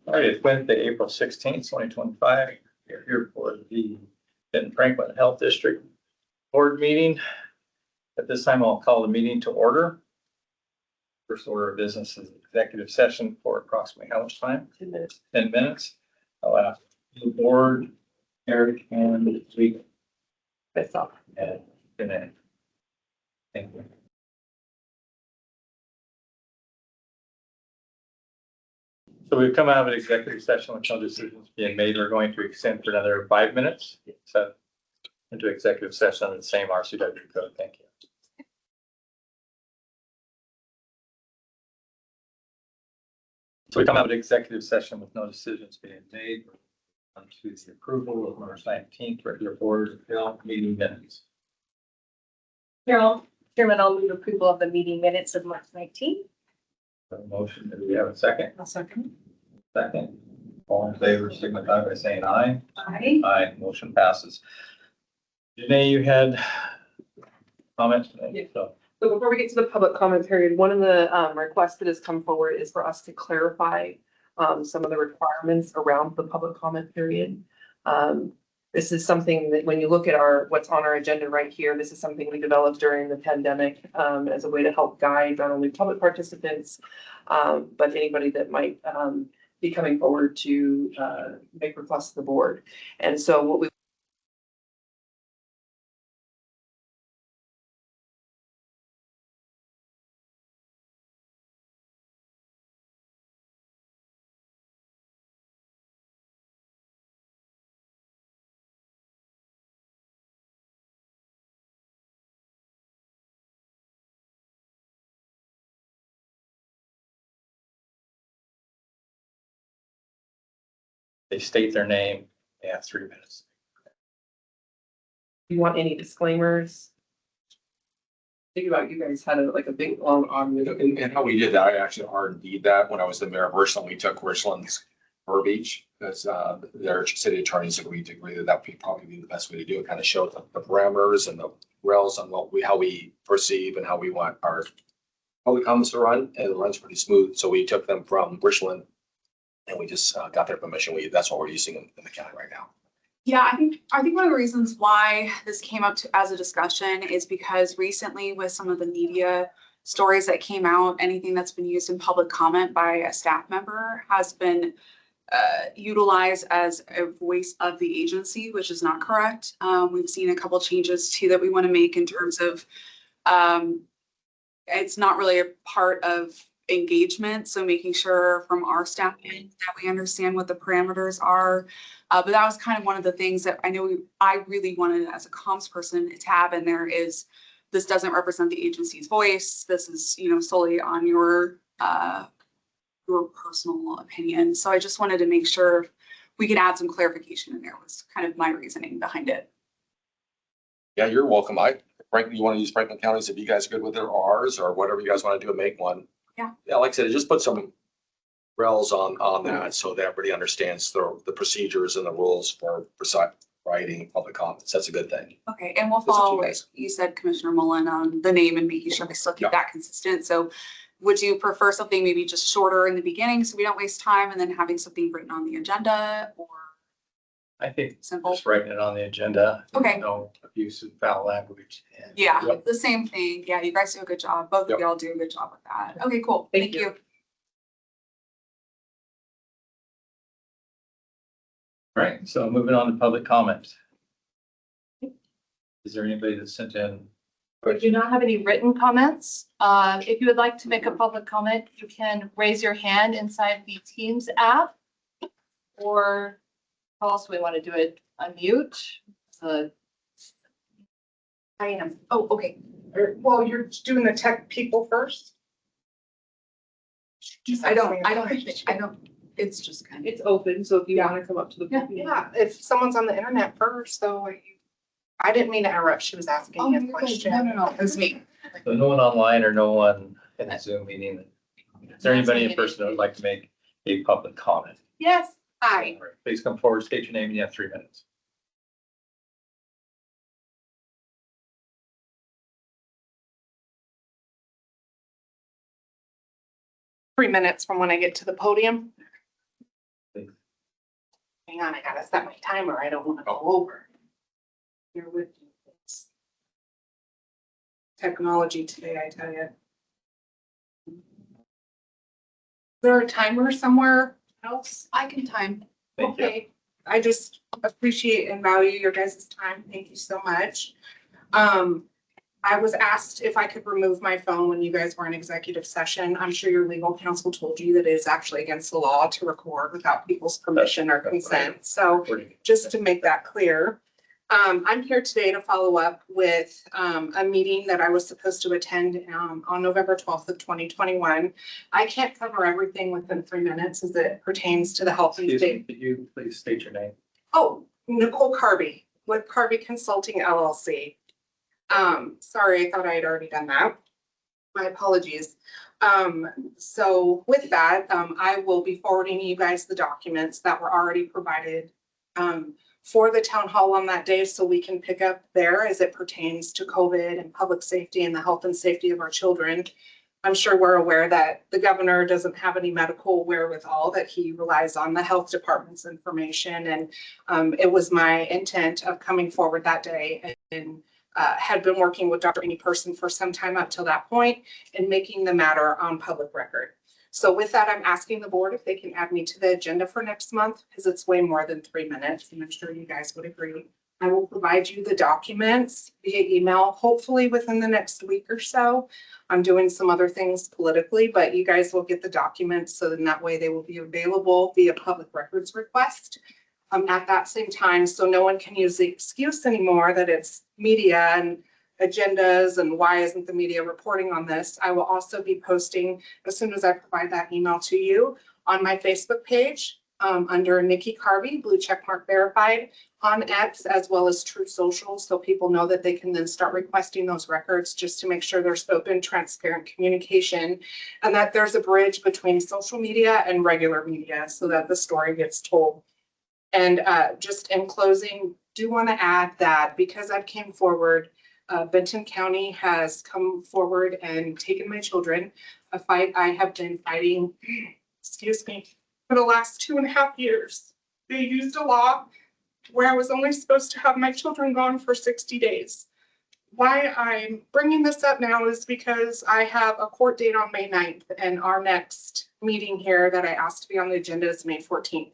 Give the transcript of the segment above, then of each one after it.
All right, it's Wednesday, April 16th, 2025. We're here for the Benton-Franklin Health District Board meeting. At this time, I'll call the meeting to order. First order of business is executive session for approximately how much time? 10 minutes. 10 minutes. I'll ask the board, Eric, and Lee. That's all. And Jeanette. Thank you. So we've come out of an executive session with no decisions being made. We're going to extend for another 5 minutes. So into executive session on the same RCW code. Thank you. So we come out of executive session with no decisions being made. On to the approval of March 19th regular board of health meeting minutes. Carol, Chairman, I'll move approval of the meeting minutes of March 19th. A motion, do we have a second? I'll second. Second. All in favor, signify by saying aye. Aye. Aye, motion passes. Janae, you had comments? Yeah. So, So before we get to the public comment period, one of the requests that has come forward is for us to clarify some of the requirements around the public comment period. This is something that when you look at what's on our agenda right here, this is something we developed during the pandemic as a way to help guide not only public participants, but anybody that might be coming forward to make requests to the board. And so what we they state their name, they have 3 minutes. you want any disclaimers? Think about you guys had a big long arm. And how we did that, I actually R&D'd that when I was the mayor of Richland. We took Richland's verbiage because their city attorneys agreed that that would probably be the best way to do it. Kind of show the parameters and the rails on how we perceive and how we want our public comments to run, and it runs pretty smooth. So we took them from Richland and we just got their permission. That's what we're using in the county right now. Yeah, I think one of the reasons why this came up as a discussion is because recently with some of the media stories that came out, anything that's been used in public comment by a staff member has been utilized as a voice of the agency, which is not correct. We've seen a couple changes too that we want to make in terms of it's not really a part of engagement. So making sure from our staff that we understand what the parameters are. But that was kind of one of the things that I know I really wanted as a comms person to have in there is this doesn't represent the agency's voice. This is, solely on your personal opinion. So I just wanted to make sure we could add some clarification in there was kind of my reasoning behind it. Yeah, you're welcome. Frankly, you want to use Franklin counties if you guys are good with it, or ours, or whatever you guys want to do and make one. Yeah. Yeah, like I said, just put some rails on that so that everybody understands the procedures and the rules for writing public comments. That's a good thing. Okay, and we'll That's what follow you what guys- you said, Commissioner Mullen, on the name and making sure we still keep that consistent. So would you prefer something maybe just shorter in the beginning so we don't waste time and then having something written on the agenda, or I think simple? just writing it on the agenda. Okay. No abuse of foul language. And Yeah, Yep. the same thing. Yeah, you guys do a good job. Both Yep. of y'all do a good job with that. Okay, cool. Thank Thank you. you. Right, so moving on to public comment. Is there anybody that sent in? We do not have any written comments. If you would like to make a public comment, you can raise your hand inside the Teams app. Or how else do we want to do it? Unmute. I am. Oh, okay. Well, you're doing the tech people first? I don't, it's just kind of. It's open, so if you Yeah. want to come up to the Yeah. podium. Yeah, if someone's on the internet first, though, I didn't mean to interrupt. She was asking Oh, me a you're good. question. No, it was me. So no one online or no one in the Zoom meeting? Is there anybody in person that would like to make a public comment? Yes, hi. All right, please come forward, state your name, and you have 3 minutes. Three minutes from when I get to the podium. hang on, I gotta set my timer. I don't want to go over. You're with me. It's technology today, I tell you. Is there a timer somewhere else? I can time. Thank you. Okay, I just appreciate and value your guys' time. Thank you so much. I was asked if I could remove my phone when you guys were in executive session. I'm sure your legal counsel told you that it is actually against the law to record without people's permission or consent. So just to make that clear, I'm here today to follow up with a meeting that I was supposed to attend on November 12th of 2021. I can't cover everything within 3 minutes as it pertains to the health and Excuse me, safety. could you please state your name? Oh, Nicole Carby with Carby Consulting LLC. Sorry, I thought I had already done that. My apologies. So with that, I will be forwarding you guys the documents that were already provided for the town hall on that day, so we can pick up there as it pertains to COVID and public safety and the health and safety of our children. I'm sure we're aware that the governor doesn't have any medical wherewithal, that he relies on the health department's information. And it was my intent of coming forward that day and had been working with Dr. Amy Person for some time up till that point and making the matter on public record. So with that, I'm asking the board if they can add me to the agenda for next month, because it's way more than 3 minutes, and I'm sure you guys would agree. I will provide you the documents via email, hopefully within the next week or so. I'm doing some other things politically, but you guys will get the documents, so then that way they will be available via public records request at that same time, so no one can use the excuse anymore that it's media and agendas and why isn't the media reporting on this. I will also be posting, as soon as I provide that email to you, on my Facebook page under Nikki Carby, blue checkmark verified, on X, as well as True Social, so people know that they can then start requesting those records, just to make sure there's open, transparent communication and that there's a bridge between social media and regular media so that the story gets told. And just in closing, do want to add that because I've came forward, Benton County has come forward and taken my children, a fight I have been fighting, excuse me, for the last 2.5 years. They used a law where I was only supposed to have my children gone for 60 days. Why I'm bringing this up now is because I have a court date on May 9th, and our next meeting here that I asked to be on the agenda is May 14th.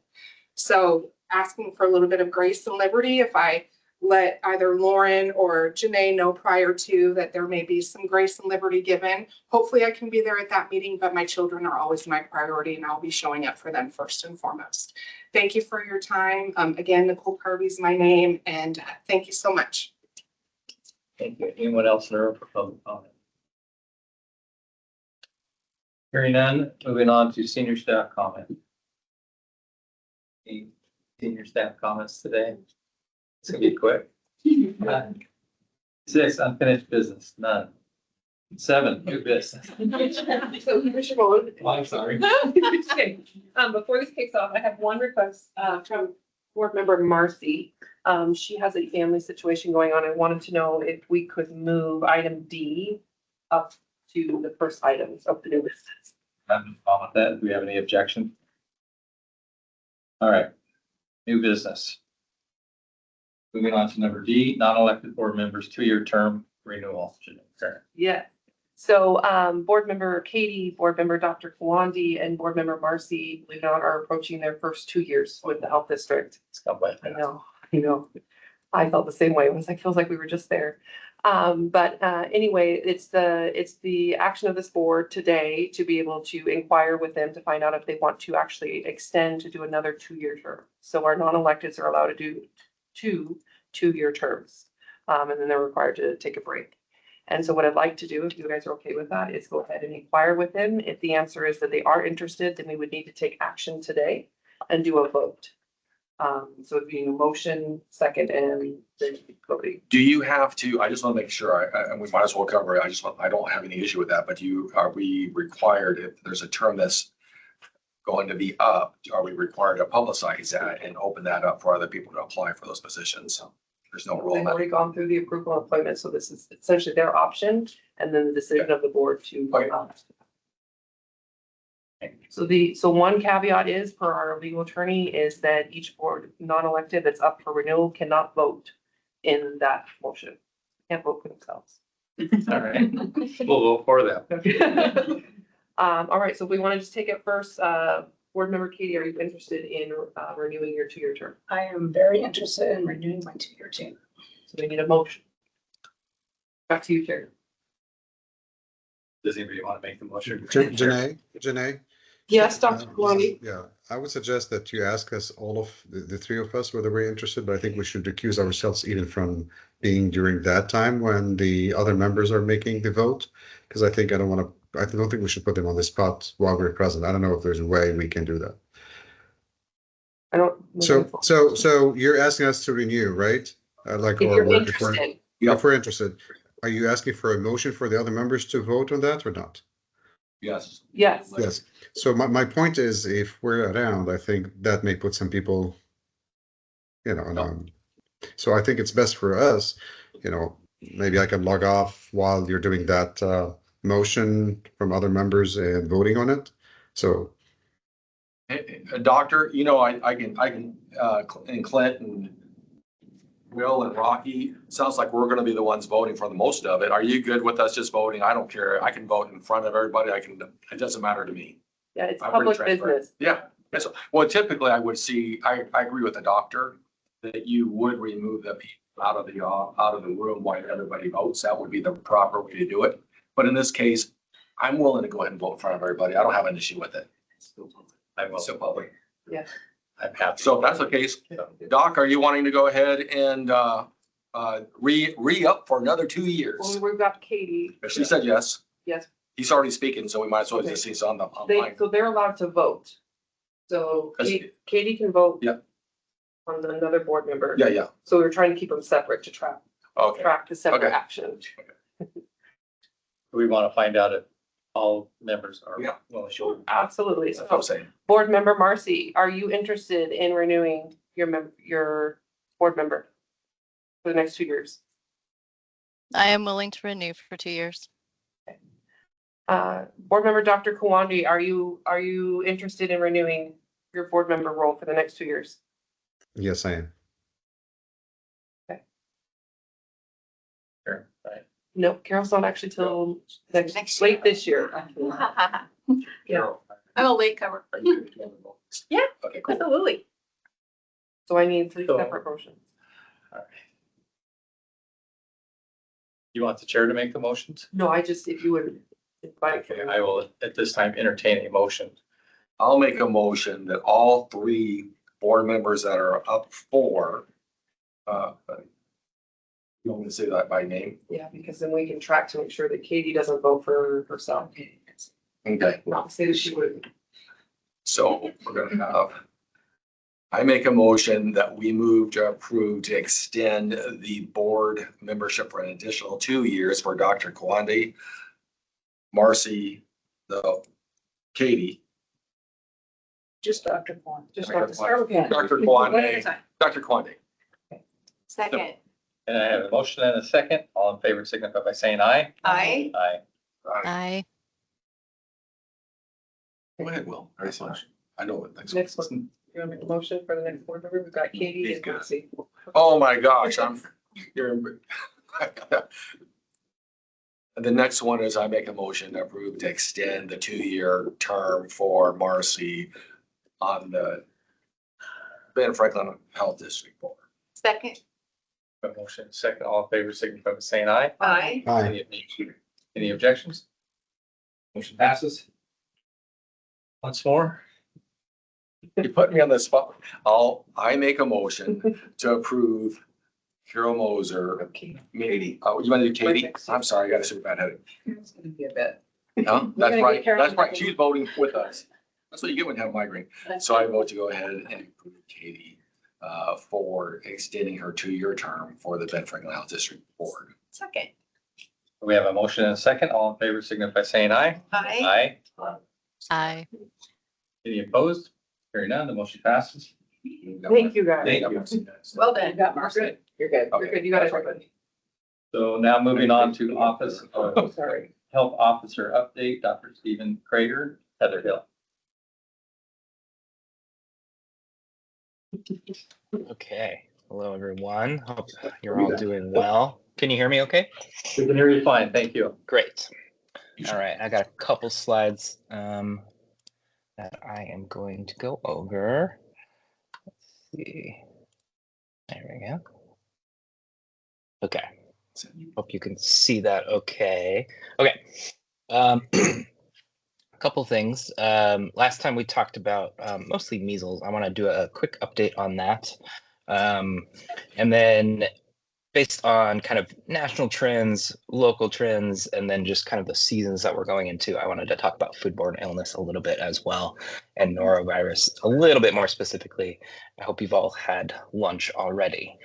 So asking for a little bit of grace and liberty, if I let either Lauren or Janae know prior to that there may be some grace and liberty given. Hopefully I can be there at that meeting, but my children are always my priority and I'll be showing up for them first and foremost. Thank you for your time. Again, Nicole Carby is my name, and thank you so much. Thank you. Anyone else in the room for public comment? Hearing none, moving on to senior staff comment. Any senior staff comments today? It's gonna be quick. 6, unfinished business, none. 7, new business. So Commissioner Bowman. Oh, I'm sorry. Before this kicks off, I have one request from board member Marcy. She has a family situation going on. I wanted to know if we could move item D up to the first items of the new business. I'm fine with that. Do we have any objection? All right, new business. Moving on to number D, non-elected board members, 2-year term renewal. Okay. Yeah. So board member Katie, board member Dr. Kawandi, and board member Marcy, believe it or not, are approaching their first 2 years with the health district. It's come by I fast. know. I felt the same way. It was like, feels like we were just there. But anyway, it's the action of this board today to be able to inquire with them to find out if they want to actually extend to do another 2-year term. So our non-electeds are allowed to do 2-year terms. And then they're required to take a break. And so what I'd like to do, if you guys are okay with that, is go ahead and inquire with them. If the answer is that they are interested, then we would need to take action today and do a vote. So it'd be a motion, second, and then voting. Do you have to, I just want to make sure, and we might as well cover it. I don't have any issue with that, but are we required, if there's a term that's going to be up, are we required to publicize that and open that up for other people to apply for those positions? There's no rule They've in that. already gone through the approval appointment, so this is essentially their option, and then the decision of the board to. Okay. So one caveat is, per our legal attorney, is that each board non-elected that's up for renewal cannot vote in that motion. Can't vote for themselves. All right, we'll vote for that. All right, so we want to just take it first. Board member Katie, are you interested in renewing your 2-year term? I am very interested in renewing my 2-year term. So we need a motion. Back to you, Chair. Does anybody want to make the motion? Janae? Yes, Dr. Kwame. Yeah, I would suggest that you ask us, all of the 3 of us, whether we're interested, but I think we should recuse ourselves even from being during that time when the other members are making the vote. Because I don't think we should put them on the spot while we're present. I don't know if there's a way we can do that. I don't. So you're asking us to renew, right? If you're interested, If we're interested, are you asking for a motion for the other members to vote on that or not? Yes. yes. Yes. So my point is, if we're around, I think that may put some people, so I think it's best for us, maybe I can log off while you're doing that motion from other members and voting on it. So, Doctor, I can, and Clint and Will and Rocky, sounds like we're gonna be the ones voting for the most of it. Are you good with us just voting? I don't care. I can vote in front of everybody. It doesn't matter to me. Yeah, it's I'm pretty public transparent. business. Yeah, well, typically I would see, I agree with the doctor that you would remove the people out of the room while everybody votes. That would be the proper way to do it. But in this case, I'm willing to go ahead and vote in front of everybody. I don't have an issue with it. I'm Still public. Yeah. I'm happy. So if that's the case, Doc, are you wanting to go ahead and re-up for another 2 years? Well, we've got Katie. She said yes. Yes. He's already speaking, so we might as well Okay. just see on the online. So they're allowed to vote. So That's- Katie can vote. Yep. On another board member. Yeah. So we're trying to keep them separate to track Okay. the separate Okay. action. We want to find out if all members are. Yeah. Well, sure. Absolutely. That's what I'm So saying. board member Marcy, are you interested in renewing your board member for the next 2 years? I am willing to renew for 2 years. Board member Dr. Kawandi, are you interested in renewing your board member role for the next 2 years? yes, I am. Sure, right. No, Carol's not actually till Next late year. this year. Yeah. I'm a late comer. Yeah. Okay, cool. Absolutely. So I need 3 So- separate motions. All right. You want the chair to make the motions? No, if you would invite. Okay, I will at this time entertain a motion. I'll make a motion that all 3 board members that are up for, you want me to say that by name? Yeah, because then we can track to make sure that Katie doesn't vote for herself. Okay. Not to say that she would. So we're gonna have, I make a motion that we move to approve to extend the board membership for an additional 2 years for Dr. Kwande, Marcy, Katie, Just Dr. Kwan. Just Dr. Dr. Starr. Okay. Dr. One at a Kwande, time. Dr. Kwande. Second. And I have a motion and a second. All in favor signify by saying aye. Aye. Aye. I Go ahead, Will. I know what next. Next one. You want to make a motion for the next board member? We've got Katie He's and good. Marcy. Oh, my gosh, The next one is I make a motion to approve to extend the 2-year term for Marcy on the Benton-Franklin Health District Board. Second. A motion second. All in favor signify by saying aye. Aye. Aye. Any objections? Motion passes. Once more. You put me on the spot. I make a motion to approve Carol Moser, Katie. Oh, you want to do Katie? I'm sorry, I got a super bad headache. It's gonna be a bit. Huh? We're That's gonna right. get Carol That's right. on. She's voting with us. That's what you get when you have a migraine. So I vote to go ahead and approve Katie for extending her 2-year term for the Benton-Franklin Health District Board. Second. We have a motion and a second. All in favor signify by saying aye. Aye. I Any opposed? Hearing none, the motion passes. Thank you, guys. Thank you. Well done. You got Marcy. You're good. You're Okay. good. You got everybody. So now moving on to office, Oh, sorry. health officer update, Dr. Stephen Crater, Heather Hill. Okay, hello everyone. Hope you're all doing well. Can you hear me okay? We can hear you fine, thank you. Great. All right, I got a couple slides that I am going to go over. Let's see. There we go. Okay. Hope you can see that okay. Okay. A couple things. Last time we talked about mostly measles. I want to do a quick update on that. And then based on kind of national trends, local trends, and then just kind of the seasons that we're going into, I wanted to talk about foodborne illness a little bit as well, and norovirus a little bit more specifically. I hope you've all had lunch already.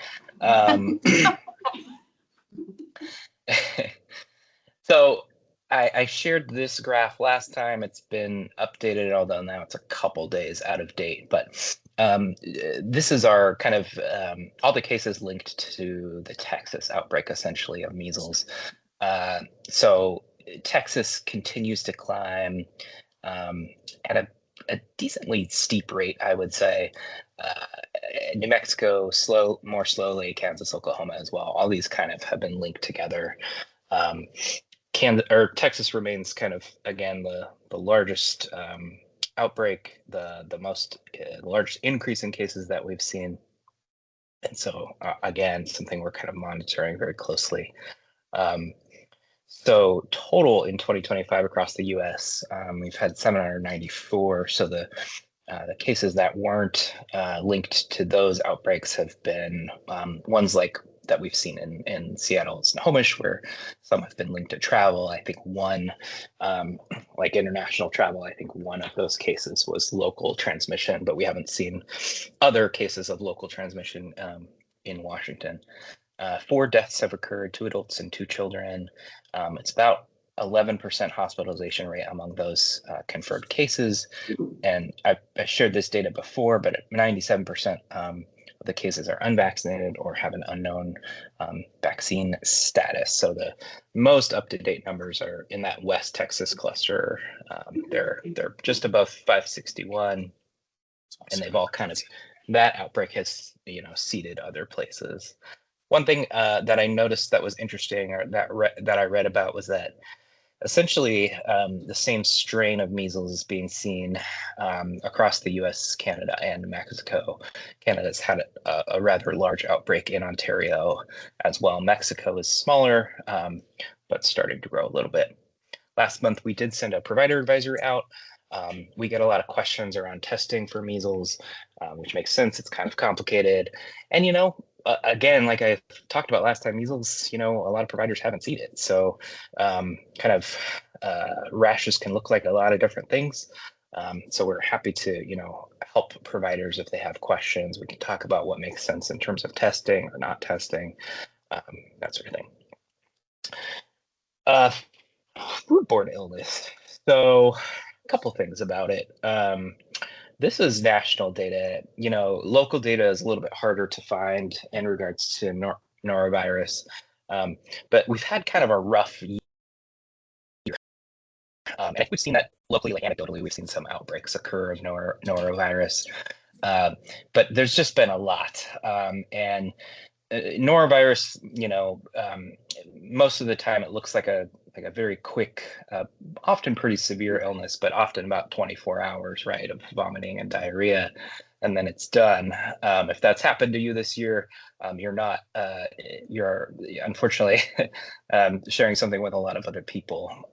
So I shared this graph last time. It's been updated, although now it's a couple days out of date. But this is our kind of all the cases linked to the Texas outbreak, essentially, of measles. So Texas continues to climb at a decently steep rate, I would say. New Mexico, more slowly, Kansas, Oklahoma as well. All these kind of have been linked together. Texas remains kind of, again, the largest outbreak, the most largest increase in cases that we've seen. And so again, something we're kind of monitoring very closely. So total in 2025 across the US, we've had 794. So the cases that weren't linked to those outbreaks have been ones like that we've seen in Seattle and Snohomish, where some have been linked to travel. I think one, like international travel, I think one of those cases was local transmission, but we haven't seen other cases of local transmission in Washington. 4 deaths have occurred, 2 adults and 2 children. It's about 11% hospitalization rate among those confirmed cases. And I shared this data before, but 97% of the cases are unvaccinated or have an unknown vaccine status. So the most up-to-date numbers are in that West Texas cluster. They're just above 561, and they've all kind of, that outbreak has, seeded other places. One thing that I noticed that was interesting, or that I read about, was that essentially the same strain of measles is being seen across the US, Canada, and Mexico. Canada's had a rather large outbreak in Ontario as well. Mexico is smaller, but starting to grow a little bit. Last month, we did send a provider advisory out. We get a lot of questions around testing for measles, which makes sense. It's kind of complicated. And, again, like I talked about last time, measles, a lot of providers haven't seen it. So rashes can look like a lot of different things. So we're happy to, help providers if they have questions. We can talk about what makes sense in terms of testing or not testing, that sort of thing. Foodborne illness. So a couple things about it. This is national data. Local data is a little bit harder to find in regards to norovirus, but we've had kind of a rough year. I think we've seen that locally, like anecdotally, we've seen some outbreaks occur of norovirus, but there's just been a lot. And norovirus, most of the time it looks like a very quick, often pretty severe illness, but often about 24 hours, right, of vomiting and diarrhea, and then it's done. If that's happened to you this year, you're unfortunately sharing something with a lot of other people.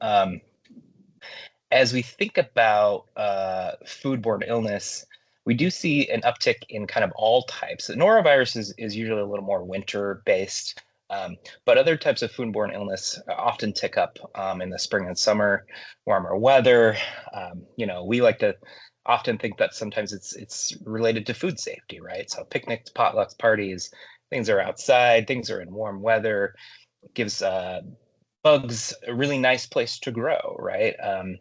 As we think about foodborne illness, we do see an uptick in kind of all types. Norovirus is usually a little more winter-based, but other types of foodborne illness often tick up in the spring and summer, warmer weather. We like to often think that sometimes it's related to food safety, right? So picnics, potlucks, parties, things are outside, things are in warm weather, gives bugs a really nice place to grow, right? And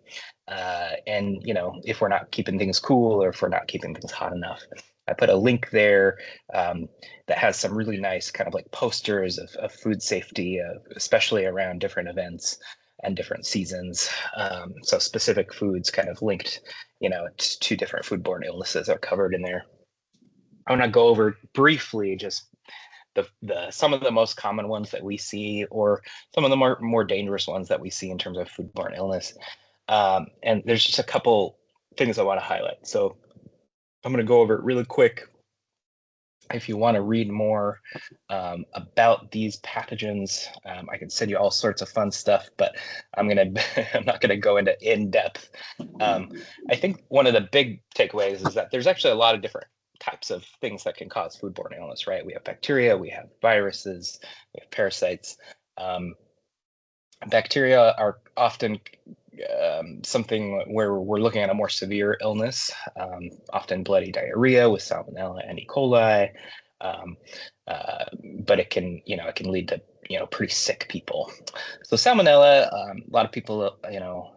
if we're not keeping things cool or if we're not keeping things hot enough. I put a link there that has some really nice kind of like posters of food safety, especially around different events and different seasons. So specific foods kind of linked, to different foodborne illnesses are covered in there. I want to go over briefly just some of the most common ones that we see, or some of the more dangerous ones that we see in terms of foodborne illness. And there's just a couple things I want to highlight. So I'm going to go over it really quick. If you want to read more about these pathogens, I can send you all sorts of fun stuff, but I'm not gonna go into in-depth. I think one of the big takeaways is that there's actually a lot of different types of things that can cause foodborne illness, right? We have bacteria, we have viruses, we have parasites. Bacteria are often something where we're looking at a more severe illness, often bloody diarrhea with Salmonella and E. coli. But it can lead to, pretty sick people. So Salmonella, a lot of people,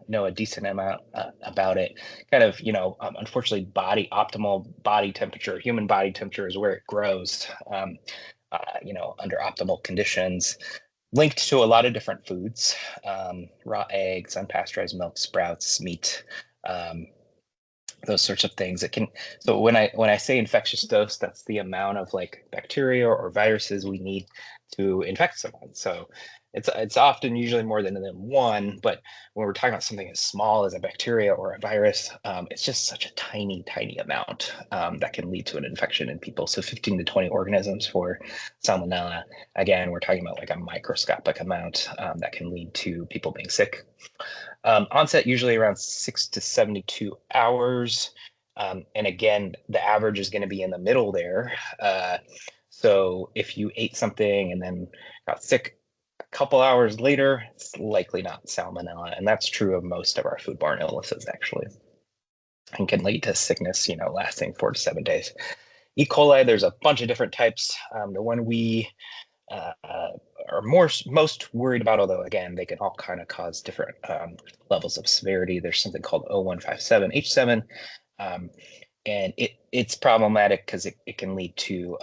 know a decent amount about it. Kind of, unfortunately, optimal body temperature, human body temperature is where it grows, under optimal conditions. Linked to a lot of different foods, raw eggs, unpasteurized milk, sprouts, meat, those sorts of things. So when I say infectious dose, that's the amount of like bacteria or viruses we need to infect someone. So it's often usually more than one, but when we're talking about something as small as a bacteria or a virus, it's just such a tiny amount that can lead to an infection in people. So 15 to 20 organisms for Salmonella. Again, we're talking about like a microscopic amount that can lead to people being sick. Onset usually around 6 to 72 hours. And again, the average is going to be in the middle there. So if you ate something and then got sick a couple hours later, it's likely not Salmonella. And that's true of most of our foodborne illnesses, actually, and can lead to sickness, lasting 4 to 7 days. E. coli, there's a bunch of different types. The one we are most worried about, although again, they can all kind of cause different levels of severity. There's something called O157H7. And it's problematic because it can lead to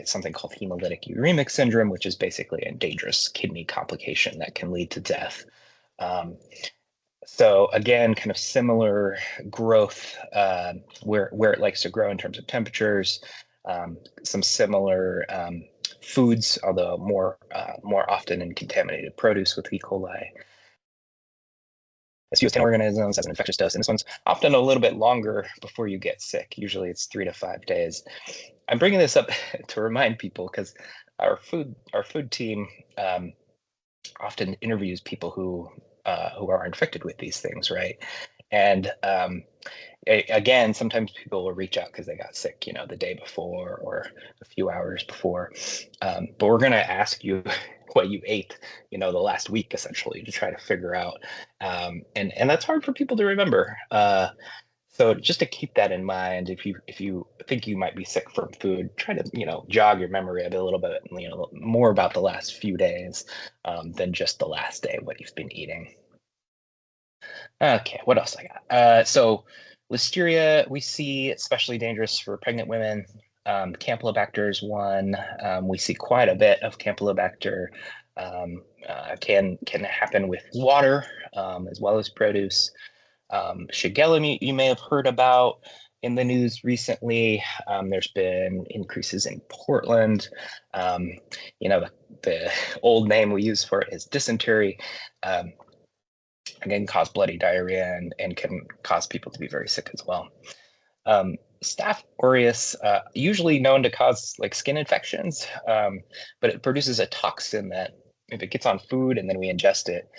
something called hemolytic uremic syndrome, which is basically a dangerous kidney complication that can lead to death. So again, kind of similar growth where it likes to grow in terms of temperatures, some similar foods, although more often in contaminated produce with E. coli. It's used in organisms as an infectious dose, and this one's often a little bit longer before you get sick. Usually it's 3 to 5 days. I'm bringing this up to remind people because our food team often interviews people who are infected with these things, right? And again, sometimes people will reach out because they got sick, the day before or a few hours before. But we're going to ask you what you ate, the last week, essentially, to try to figure out. And that's hard for people to remember. So just to keep that in mind, if you think you might be sick from food, try to, jog your memory a little bit, more about the last few days than just the last day, what you've been eating. Okay, what else I got? So Listeria, we see especially dangerous for pregnant women. Campylobacter is one. We see quite a bit of Campylobacter. Can happen with water as well as produce. Shigella, you may have heard about in the news recently. There's been increases in Portland. The old name we use for it is dysentery. Again, cause bloody diarrhea and can cause people to be very sick as well. Staph aureus, usually known to cause like skin infections, but it produces a toxin that if it gets on food and then we ingest it,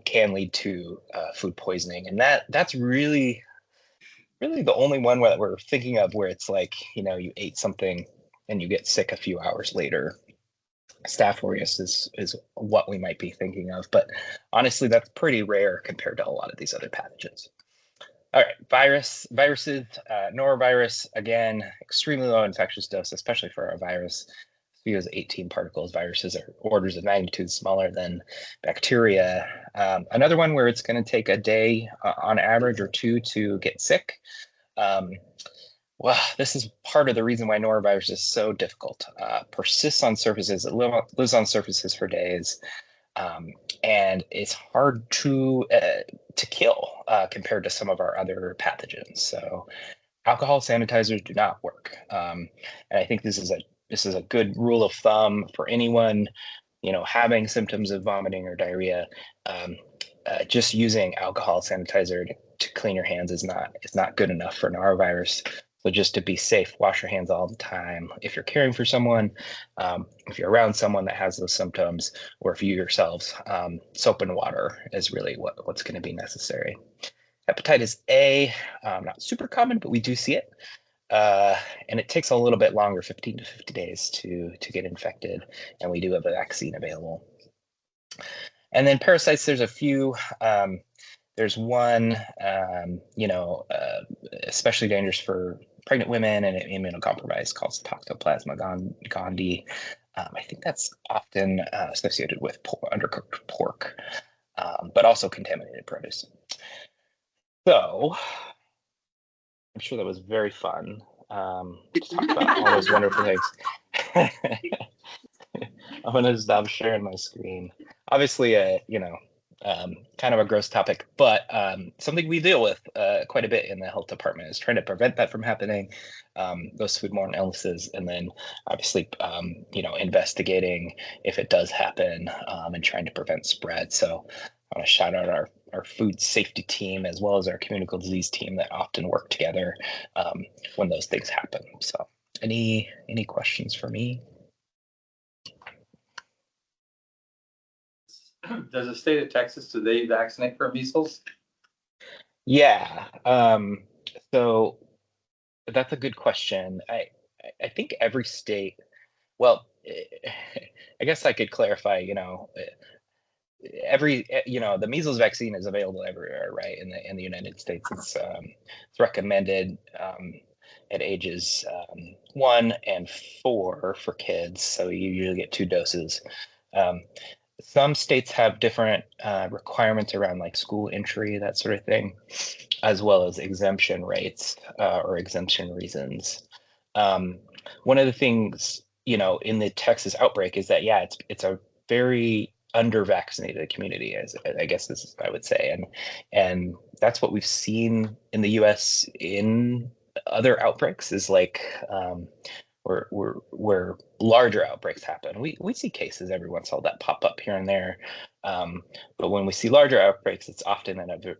can lead to food poisoning. And that's really the only one that we're thinking of where it's like, you ate something and you get sick a few hours later. Staph aureus is what we might be thinking of, but honestly, that's pretty rare compared to a lot of these other pathogens. All right, viruses, norovirus, again, extremely low infectious dose, especially for a virus. We use 18 particles. Viruses are orders of magnitude smaller than bacteria. Another one where it's going to take a day on average or two to get sick. Well, this is part of the reason why norovirus is so difficult. Persists on surfaces, it lives on surfaces for days, and it's hard to kill compared to some of our other pathogens. So alcohol sanitizers do not work. And I think this is a good rule of thumb for anyone, having symptoms of vomiting or diarrhea. Just using alcohol sanitizer to clean your hands is not good enough for norovirus. So just to be safe, wash your hands all the time. If you're caring for someone, if you're around someone that has those symptoms, or if you yourselves, soap and water is really what's going to be necessary. Hepatitis A, not super common, but we do see it. And it takes a little bit longer, 15 to 50 days to get infected, and we do have a vaccine available. And then parasites, there's a few. There's one, especially dangerous for pregnant women and immunocompromised, called Toxoplasma gondii. I think that's often associated with undercooked pork, but also contaminated produce. So I'm sure that was very fun. To talk about all those wonderful things. I'm gonna stop sharing my screen. Obviously, kind of a gross topic, but something we deal with quite a bit in the health department is trying to prevent that from happening, those foodborne illnesses, and then obviously, investigating if it does happen, and trying to prevent spread. So I want to shout out our food safety team as well as our communicable disease team that often work together when those things happen. So any questions for me? Does the state of Texas, do they vaccinate for measles? Yeah. So that's a good question. I think every state, well, I guess I could clarify, the measles vaccine is available everywhere, right? In the United States, it's recommended at ages 1 and 4 for kids. So you usually get 2 doses. Some states have different requirements around like school entry, that sort of thing, as well as exemption rates or exemption reasons. One of the things, in the Texas outbreak is that, yeah, it's a very under-vaccinated community, as I guess I would say, and that's what we've seen in the U.S. in other outbreaks is like where larger outbreaks happen. We see cases every once in a while that pop up here and there, but when we see larger outbreaks, it's often we're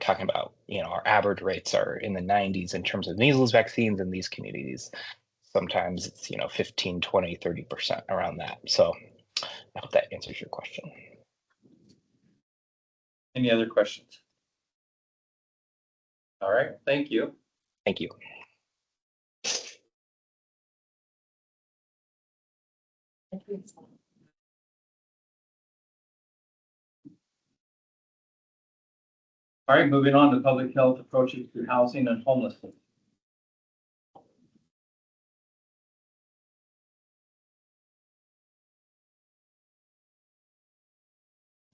talking about, our average rates are in the 90s in terms of measles vaccines in these communities. Sometimes it's 15, 20, 30% around that. So I hope that answers your question. Any other questions? All right, thank you. Thank you. All right, moving on to public health approaches to housing and homelessness.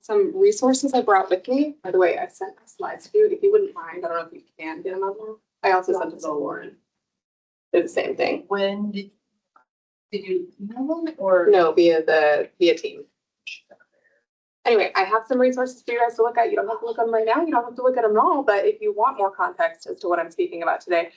Some resources I brought with me. By the way, I sent my slides to you. If you wouldn't mind, I don't know if you can get them on there. I also sent it to Lauren. Did the same thing. When did you email them or? No, via team. Anyway, I have some resources for you guys to look at. You don't have to look at them right now. You don't have to look at them all, but if you want more context as to what I'm speaking about today,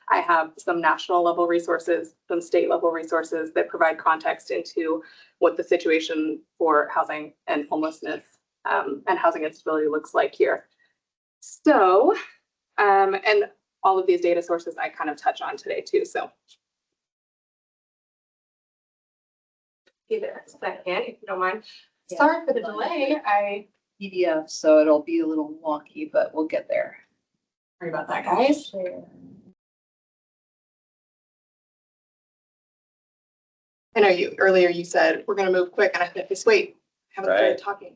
I have some national level resources, some state level resources that provide context into what the situation for housing and homelessness and housing instability looks like here. So, and all of these data sources I kind of touch on today too. So give it a second if you don't mind. Yeah. Sorry for the delay. PDF, so it'll be a little wonky, but we'll get there. Sorry about that, guys. I know earlier you said we're gonna move quick and I said, just wait, I haven't started talking.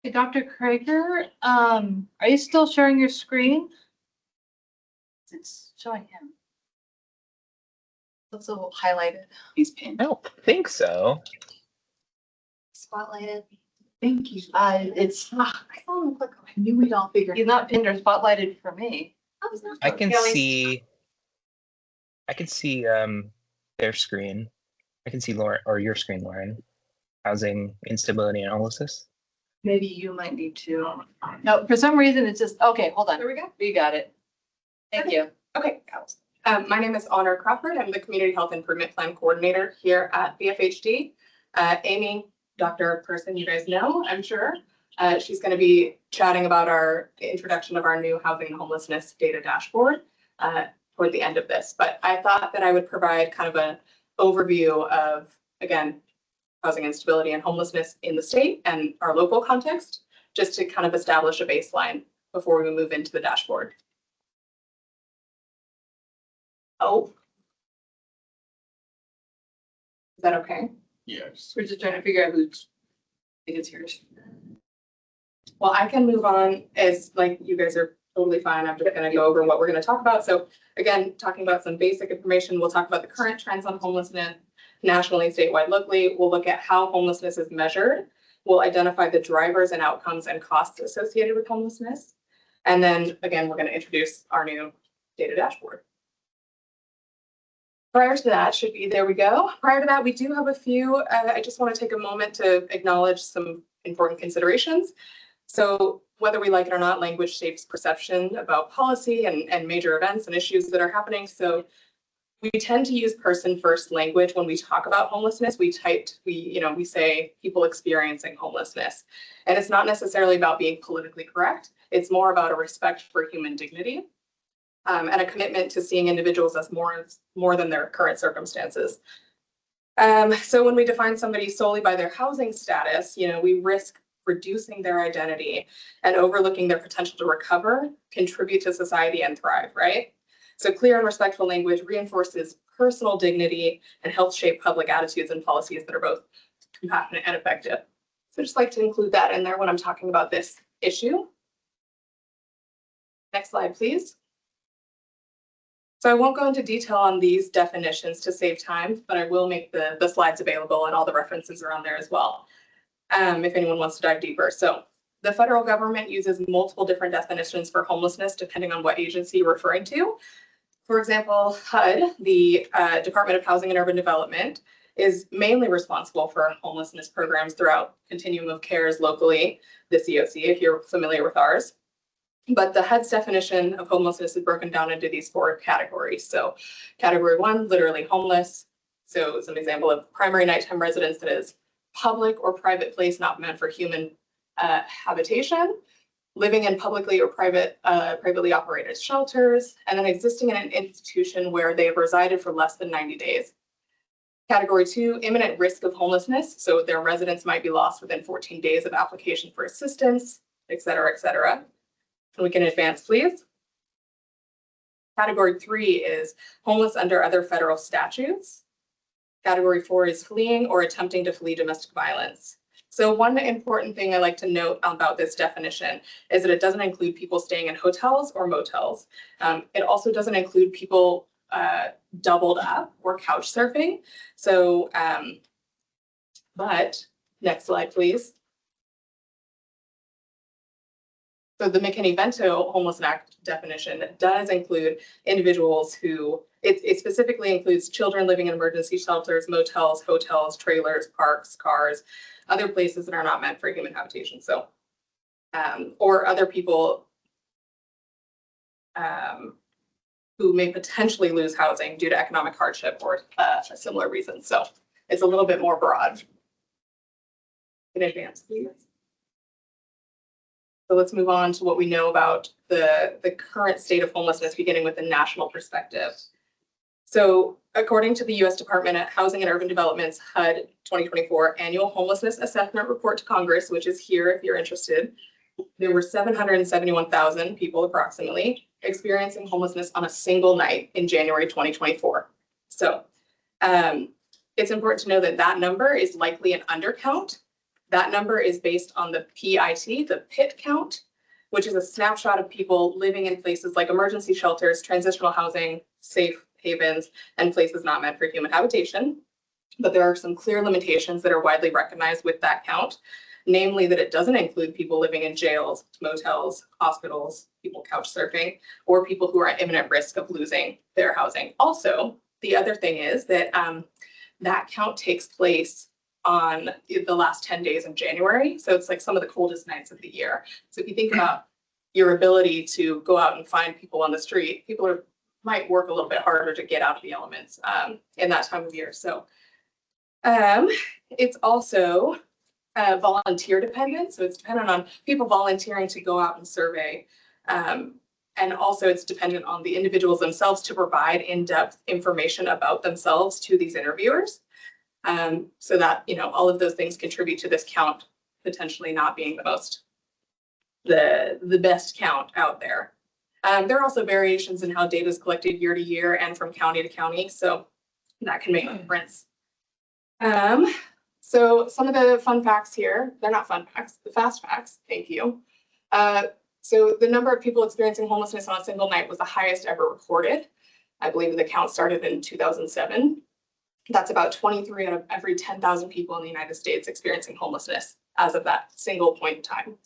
Hey, Dr. Krager, are you still sharing your screen? It's showing him. Looks a little highlighted. He's pinned. I don't think so. Spotlighted. Thank you. It's, I saw him click. I knew we'd all figure. He's not pinned or spotlighted for me. I can see their screen. I can see Lauren or your screen, Lauren. Housing instability and homelessness. Maybe you might need to. No, for some reason it's just, okay, hold on. There we go. We got it. Thank you. Okay. My name is Honor Crawford. I'm the Community Health Improvement Plan Coordinator here at BFHD. Amy, Dr. Person, you guys know, I'm sure. She's going to be chatting about our introduction of our new housing and homelessness data dashboard toward the end of this. But I thought that I would provide kind of an overview of, again, housing instability and homelessness in the state and our local context, just to kind of establish a baseline before we move into the dashboard. Oh. Is that okay? Yes. We're just trying to figure out who's, I think it's yours. Well, I can move on as like you guys are totally fine. I'm just going to go over what we're going to talk about. So again, talking about some basic information, we'll talk about the current trends on homelessness nationally, statewide, locally. We'll look at how homelessness is measured. We'll identify the drivers and outcomes and costs associated with homelessness. And then again, we're going to introduce our new data dashboard. Prior to that there we go. Prior to that, we do have a few, I just want to take a moment to acknowledge some important considerations. So whether we like it or not, language shapes perception about policy and major events and issues that are happening. So we tend to use person first language when we talk about homelessness. We say people experiencing homelessness, and it's not necessarily about being politically correct. It's more about a respect for human dignity and a commitment to seeing individuals as more than their current circumstances. So when we define somebody solely by their housing status, we risk reducing their identity and overlooking their potential to recover, contribute to society, and thrive, right? So clear and respectful language reinforces personal dignity and helps shape public attitudes and policies that are both compassionate and effective. So I'd just like to include that in there when I'm talking about this issue. Next slide, please. So I won't go into detail on these definitions to save time, but I will make the slides available and all the references are on there as well, if anyone wants to dive deeper. So the federal government uses multiple different definitions for homelessness depending on what agency you're referring to. For example, HUD, the Department of Housing and Urban Development, is mainly responsible for homelessness programs throughout continuum of cares locally, the COC, if you're familiar with ours. But the HUD's definition of homelessness is broken down into these 4 categories. So category 1, literally homeless. So some example of primary nighttime residence that is public or private place not meant for human habitation, living in publicly or privately operated shelters, and then existing in an institution where they have resided for less than 90 days. Category 2, imminent risk of homelessness. So their residence might be lost within 14 days of application for assistance, et cetera, et cetera. And we can advance, please. Category 3 is homeless under other federal statutes. Category 4 is fleeing or attempting to flee domestic violence. So one important thing I like to note about this definition is that it doesn't include people staying in hotels or motels. It also doesn't include people doubled up or couch surfing. So, but next slide, please. So the McKinney-Vento Homelessness Act definition does include individuals who, it specifically includes children living in emergency shelters, motels, hotels, trailers, parks, cars, other places that are not meant for human habitation. So, or other people who may potentially lose housing due to economic hardship or a similar reason. So it's a little bit more broad. In advance, please. So let's move on to what we know about the current state of homelessness, beginning with the national perspective. So according to the U.S. Department of Housing and Urban Development's HUD 2024 Annual Homelessness Assessment Report to Congress, which is here if you're interested, there were 771,000 people approximately experiencing homelessness on a single night in January 2024. So it's important to know that that number is likely an undercount. That number is based on the PIT, the PIT count, which is a snapshot of people living in places like emergency shelters, transitional housing, safe havens, and places not meant for human habitation. But there are some clear limitations that are widely recognized with that count. namely that it doesn't include people living in jails, motels, hospitals, people couch surfing, or people who are at imminent risk of losing their housing. Also, the other thing is that that count takes place on the last 10 days of January. So it's like some of the coldest nights of the year. So if you think about your ability to go out and find people on the street, people might work a little bit harder to get out of the elements in that time of year. So it's also volunteer dependent. So it's dependent on people volunteering to go out and survey. And also it's dependent on the individuals themselves to provide in-depth information about themselves to these interviewers. So that, you know, all of those things contribute to this count potentially not being the best count out there. There are also variations in how data is collected year to year and from county to county. So that can make a difference. So some of the fun facts here, they're not fun facts, the fast facts, thank you. So the number of people experiencing homelessness on a single night was the highest ever recorded. I believe the count started in 2007. That's about 23 out of every 10,000 people in the United States experiencing homelessness as of that single point in time.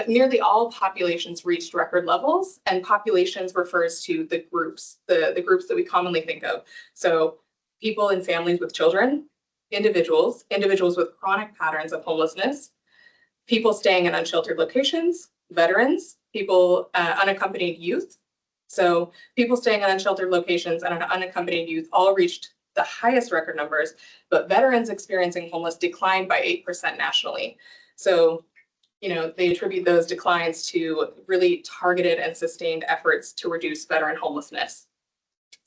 Nearly all populations reached record levels, and populations refers to the groups, the groups that we commonly think of. So people and families with children, individuals with chronic patterns of homelessness, people staying in unsheltered locations, veterans, people, unaccompanied youth. So people staying in unsheltered locations and unaccompanied youth all reached the highest record numbers, but veterans experiencing homeless declined by 8% nationally. So, you know, they attribute those declines to really targeted and sustained efforts to reduce veteran homelessness.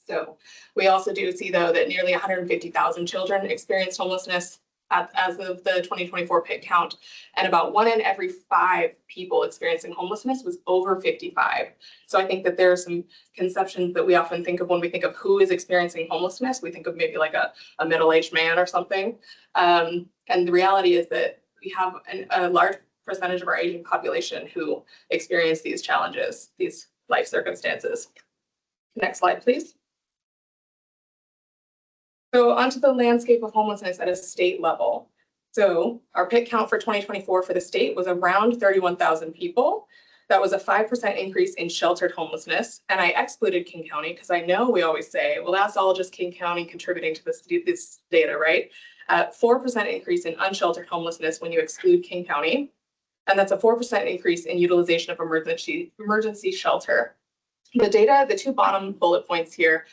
So we also do see, though, that nearly 150,000 children experienced homelessness as of the 2024 PIT count, and about 1 in every 5 people experiencing homelessness was over 55. So I think that there are some conceptions that we often think of when we think of who is experiencing homelessness. We think of maybe like a middle-aged man or something. And the reality is that we have a large percentage of our aging population who experience these challenges, these life circumstances. Next slide, please. So onto the landscape of homelessness at a state level. So our PIT count for 2024 for the state was around 31,000 people. That was a 5% increase in sheltered homelessness. And I excluded King County because I know we always say, well, that's all just King County contributing to this data, right? 4% increase in unsheltered homelessness when you exclude King County. And that's a 4% increase in utilization of emergency shelter. The data, the 2 bottom bullet points here,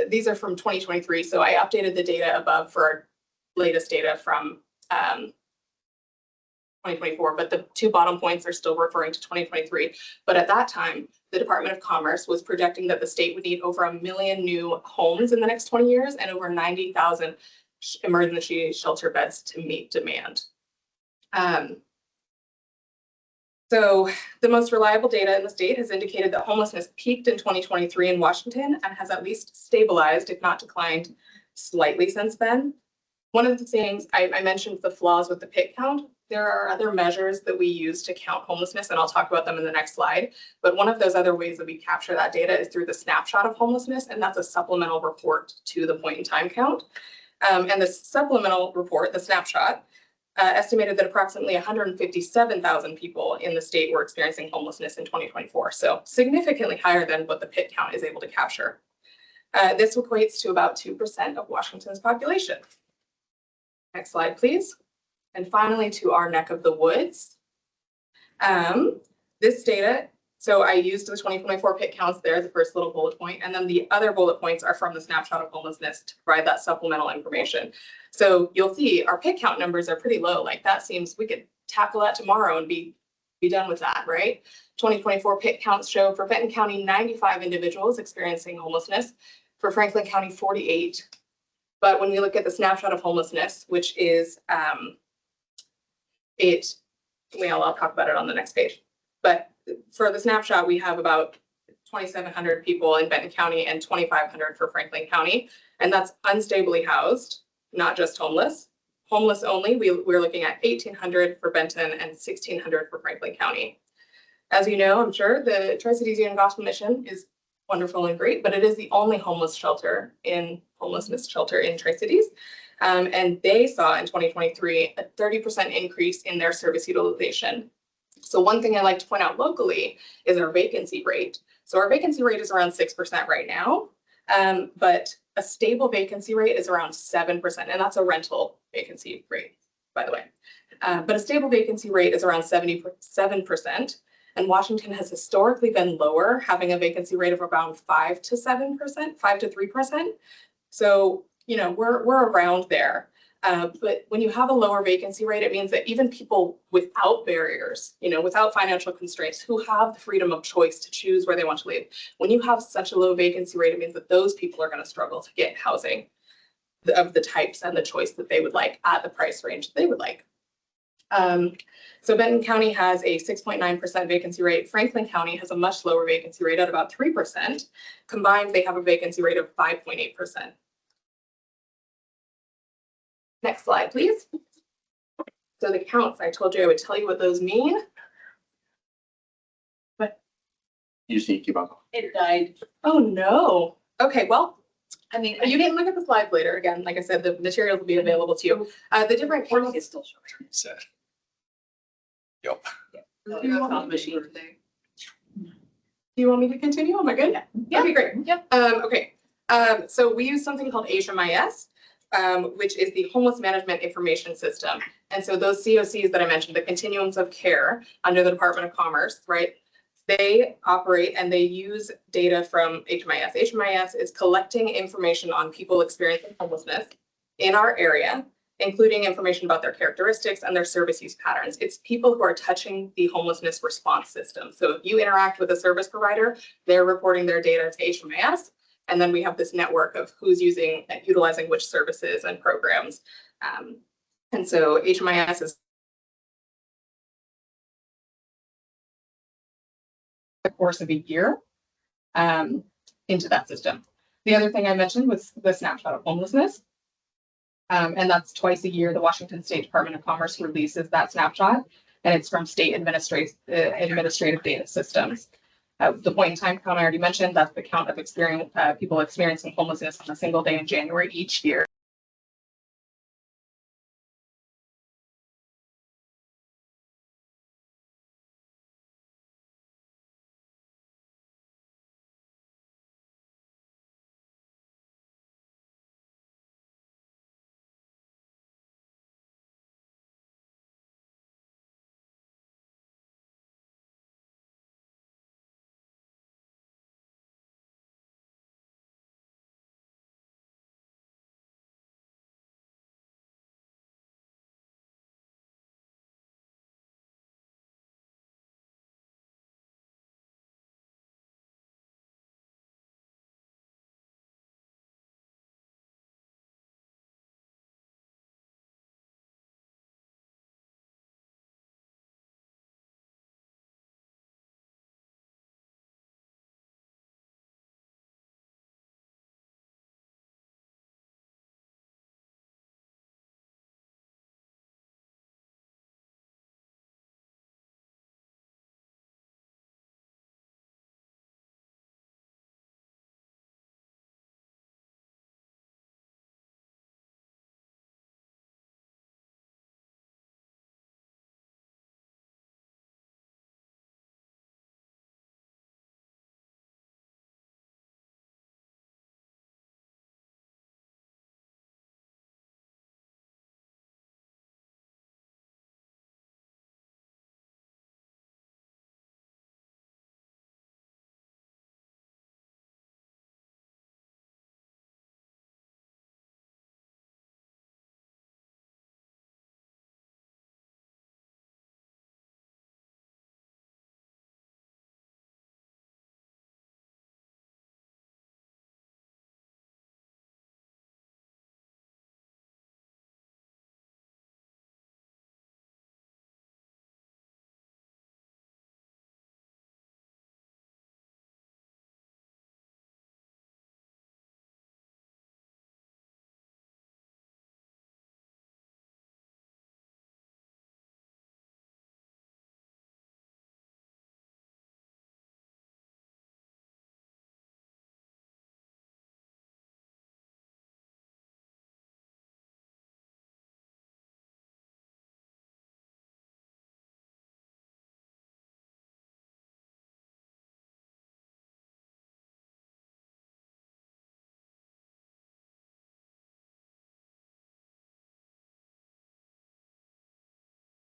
these are from 2023. So I updated the data above for our latest data from 2024, but the 2 bottom points are still referring to 2023. But at that time, the Department of Commerce was projecting that the state would need over 1 million new homes in the next 20 years and over 90,000 emergency shelter beds to meet demand. So the most reliable data in the state has indicated that homelessness peaked in 2023 in Washington and has at least stabilized, if not declined, slightly since then. One of the things I mentioned, the flaws with the PIT count. There are other measures that we use to count homelessness, and I'll talk about them in the next slide. But one of those other ways that we capture that data is through the snapshot of homelessness, and that's a supplemental report to the point in time count. And the supplemental report, the snapshot, estimated that approximately 157,000 people in the state were experiencing homelessness in 2024. So significantly higher than what the PIT count is able to capture. This equates to about 2% of Washington's population. Next slide, please. And finally, to our neck of the woods. This data, so I used the 2024 PIT counts there, the first little bullet point, and then the other bullet points are from the snapshot of homelessness to provide that supplemental information. So you'll see our PIT count numbers are pretty low. Like that seems, we could tackle that tomorrow and be done with that, right? 2024 PIT counts show for Benton County, 95 individuals experiencing homelessness. For Franklin County, 48. But when we look at the snapshot of homelessness, which is I'll talk about it on the next page. But for the snapshot, we have about 2,700 people in Benton County and 2,500 for Franklin County. And that's unstably housed, not just homeless. Homeless only, we're looking at 1,800 for Benton and 1,600 for Franklin County. As you know, I'm sure the Tri-Cities Union Gospel Mission is wonderful and great, but it is the only homelessness shelter in Tri-Cities. And they saw in 2023 a 30% increase in their service utilization. So one thing I like to point out locally is our vacancy rate. So our vacancy rate is around 6% right now, but a stable vacancy rate is around 7%, and that's a rental vacancy rate, by the way. But a stable vacancy rate is around 77%, and Washington has historically been lower, having a vacancy rate of around 5 to 7%, 5 to 3%. So, you know, we're around there. But when you have a lower vacancy rate, it means that even people without barriers, you know, without financial constraints, who have the freedom of choice to choose where they want to live, when you have such a low vacancy rate, it means that those people are going to struggle to get housing of the types and the choice that they would like at the price range they would like. So Benton County has a 6.9% vacancy rate. Franklin County has a much lower vacancy rate at about 3%. Combined, they have a vacancy rate of 5.8%. Next slide, please. So the counts, I told you I would tell you what those mean. But You just need to keep on. It died. oh no. Okay, well, I mean, you can look at the slides later. Again, like I said, the materials will be available to you. The different counties. It's still showing. Said. Yep. Do you want me to continue? Am I good? Yeah. Okay, great. Yep. Okay. So we use something called HMIS, which is the Homeless Management Information System. And so those COCs that I mentioned, the continuums of care under the Department of Commerce, right? They operate and they use data from HMIS. HMIS is collecting information on people experiencing homelessness in our area, including information about their characteristics and their service use patterns. It's people who are touching the homelessness response system. So if you interact with a service provider, they're reporting their data to HMIS. And then we have this network of who's using and utilizing which services and programs. And so HMIS is the course of a year into that system. The other thing I mentioned was the snapshot of homelessness. And that's twice a year. The Washington State Department of Commerce releases that snapshot, and it's from state administrative data systems. The point in time count I already mentioned, that's the count of people experiencing homelessness on a single day in January each year.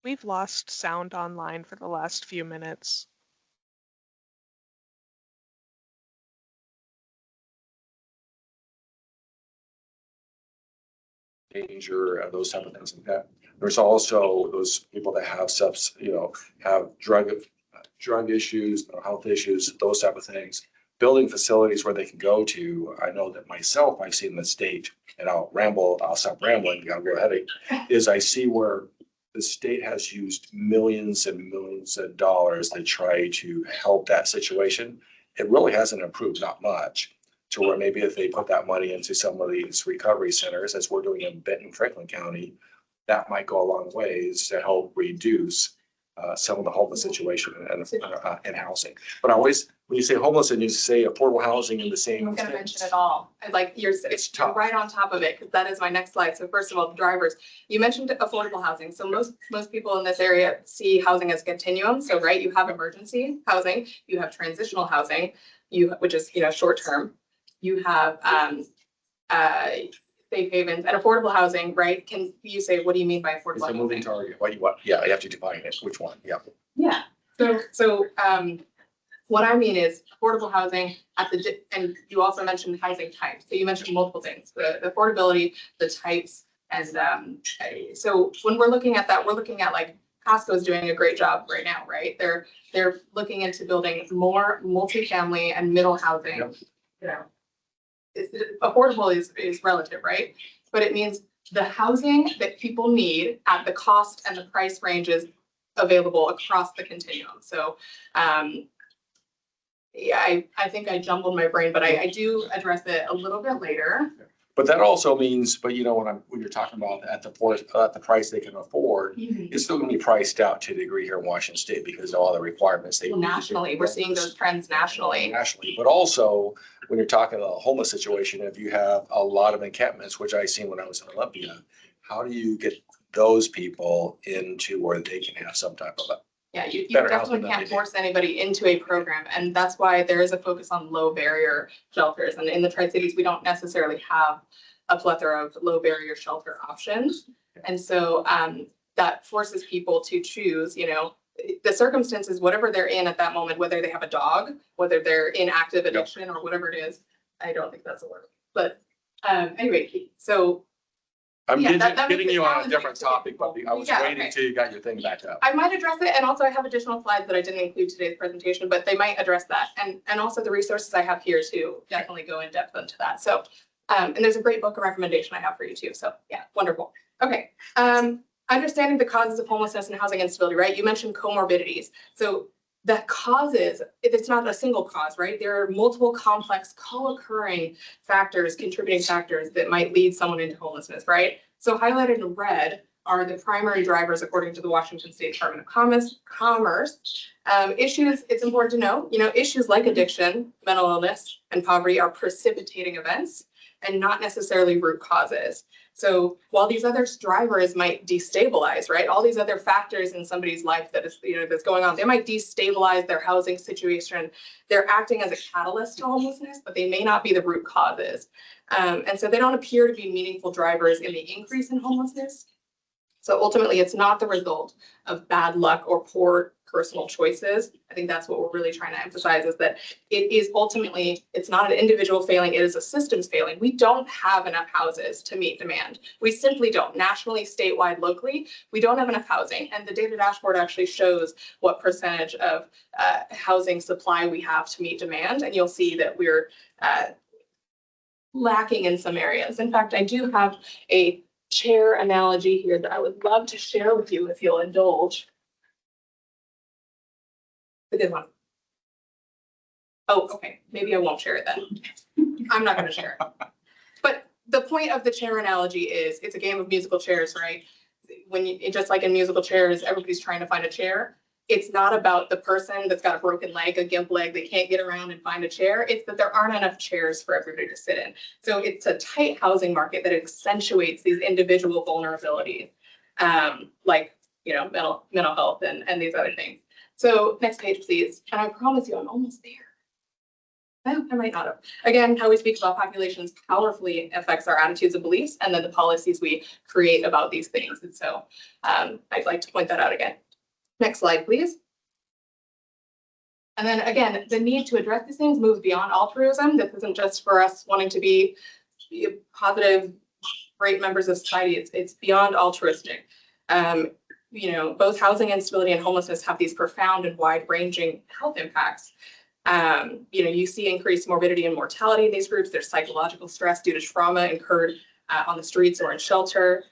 We've lost sound online for the last few minutes. Danger and those type of things like that. There's also those people that have have drug issues, mental health issues, those type of things. Building facilities where they can go to. I know that myself, I've seen the state, and I'll stop rambling, I'll go ahead, is I see where the state has used millions and millions of dollars to try to help that situation. It really hasn't improved, not much. To where maybe if they put that money into some of these recovery centers, as we're doing in Benton-Franklin County, that might go a long ways to help reduce some of the homeless situation and housing. But always, when you say homeless and you say affordable housing in the same. I'm gonna mention it all. It's tough. Right on top of it, because that is my next slide. So first of all, the drivers, you mentioned affordable housing. So most people in this area see housing as a continuum. So, right, you have emergency housing, you have transitional housing, which is, short term. You have safe havens and affordable housing, right? Can you say, what do you mean by affordable It's a housing? moving target. What? Yeah, you have to define it. Which one? Yeah. Yeah, so what I mean is affordable housing and you also mentioned housing types. So you mentioned multiple things, the affordability, the types. And so when we're looking at that, we're looking at like Costco's doing a great job right now, right? They're looking into building more multifamily and middle housing. Yep. Affordable is relative, right? But it means the housing that people need at the cost and the price ranges available across the continuum. So, yeah, I think I jumbled my brain, but I do address it a little bit later. But that also means, when you're talking about at the price they can afford, it's still going to be priced out to a degree here in Washington State because of all the requirements. Well, nationally, we're seeing those trends nationally. But also when you're talking about a homeless situation, if you have a lot of encampments, which I seen when I was in Olympia, how do you get those people into where they can have some type of Yeah, you definitely can't force anybody into a program. And that's why there is a focus on low barrier shelters. And in the Tri-Cities, we don't necessarily have a plethora of low barrier shelter options. And so that forces people to choose, the circumstances, whatever they're in at that moment, whether they have a dog, whether they're in active addiction or whatever it is. I don't think that's a word. But anyway, so I'm Yeah, getting you on a challenging different to topic, but I was waiting okay. until you got your thing back up. I might address it, and also I have additional slides that I didn't include today's presentation, but they might address that. And also the resources I have here too definitely go in depth into that. So, and there's a great book of recommendation I have for you too. So yeah, wonderful. Okay. Understanding the causes of homelessness and housing instability, right? You mentioned comorbidities. So the causes, it's not a single cause, right? There are multiple complex co-occurring factors, contributing factors that might lead someone into homelessness, right? So highlighted in red are the primary drivers according to the Washington State Department of Commerce. Issues, it's important to know, issues like addiction, mental illness, and poverty are precipitating events and not necessarily root causes. So while these other drivers might destabilize, right? All these other factors in somebody's life that is, that's going on, they might destabilize their housing situation. They're acting as a catalyst to homelessness, but they may not be the root causes. And so they don't appear to be meaningful drivers in the increase in homelessness. So ultimately, it's not the result of bad luck or poor personal choices. I think that's what we're really trying to emphasize is that it is ultimately, it's not an individual failing, it is a systems failing. We don't have enough houses to meet demand. We simply don't. Nationally, statewide, locally, we don't have enough housing. And the data dashboard actually shows what percentage of housing supply we have to meet demand. And you'll see that we're lacking in some areas. In fact, I do have a chair analogy here that I would love to share with you if you'll indulge. A good one. Oh, okay. Maybe I won't share it then. I'm not going to share it. But the point of the chair analogy is it's a game of musical chairs, right? Just like in musical chairs, everybody's trying to find a chair. It's not about the person that's got a broken leg, a gimp leg, they can't get around and find a chair. It's that there aren't enough chairs for everybody to sit in. So it's a tight housing market that accentuates these individual vulnerabilities, like, mental health and these other things. So next page, please. And I promise you, I'm almost there. I might not have. Again, how we speak about populations powerfully affects our attitudes and beliefs, and then the policies we create about these things. And so I'd like to point that out again. Next slide, please. And then again, the need to address these things moves beyond altruism. This isn't just for us wanting to be positive, great members of society. It's beyond altruistic. You know, both housing instability and homelessness have these profound and wide-ranging health impacts. You know, you see increased morbidity and mortality in these groups. There's psychological stress due to trauma incurred on the streets or in shelter.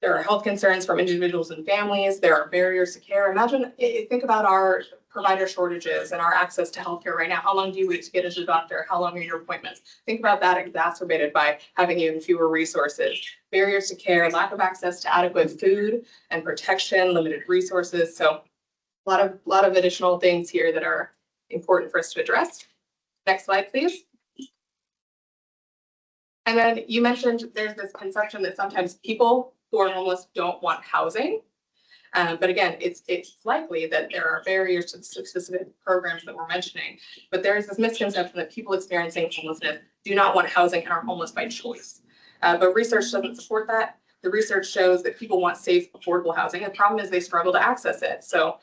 There are health concerns from individuals and families. There are barriers to care. Imagine, think about our provider shortages and our access to healthcare right now. How long do you wait to get into the doctor? How long are your appointments? Think about that exacerbated by having even fewer resources. Barriers to care, lack of access to adequate food and protection, limited resources. So a lot of additional things here that are important for us to address. Next slide, please. And then you mentioned there's this conception that sometimes people who are homeless don't want housing. But again, it's likely that there are barriers to the specific programs that we're mentioning. But there is this misconception that people experiencing homelessness do not want housing and are homeless by choice. But research doesn't support that. The research shows that people want safe, affordable housing. The problem is they struggle to access it. So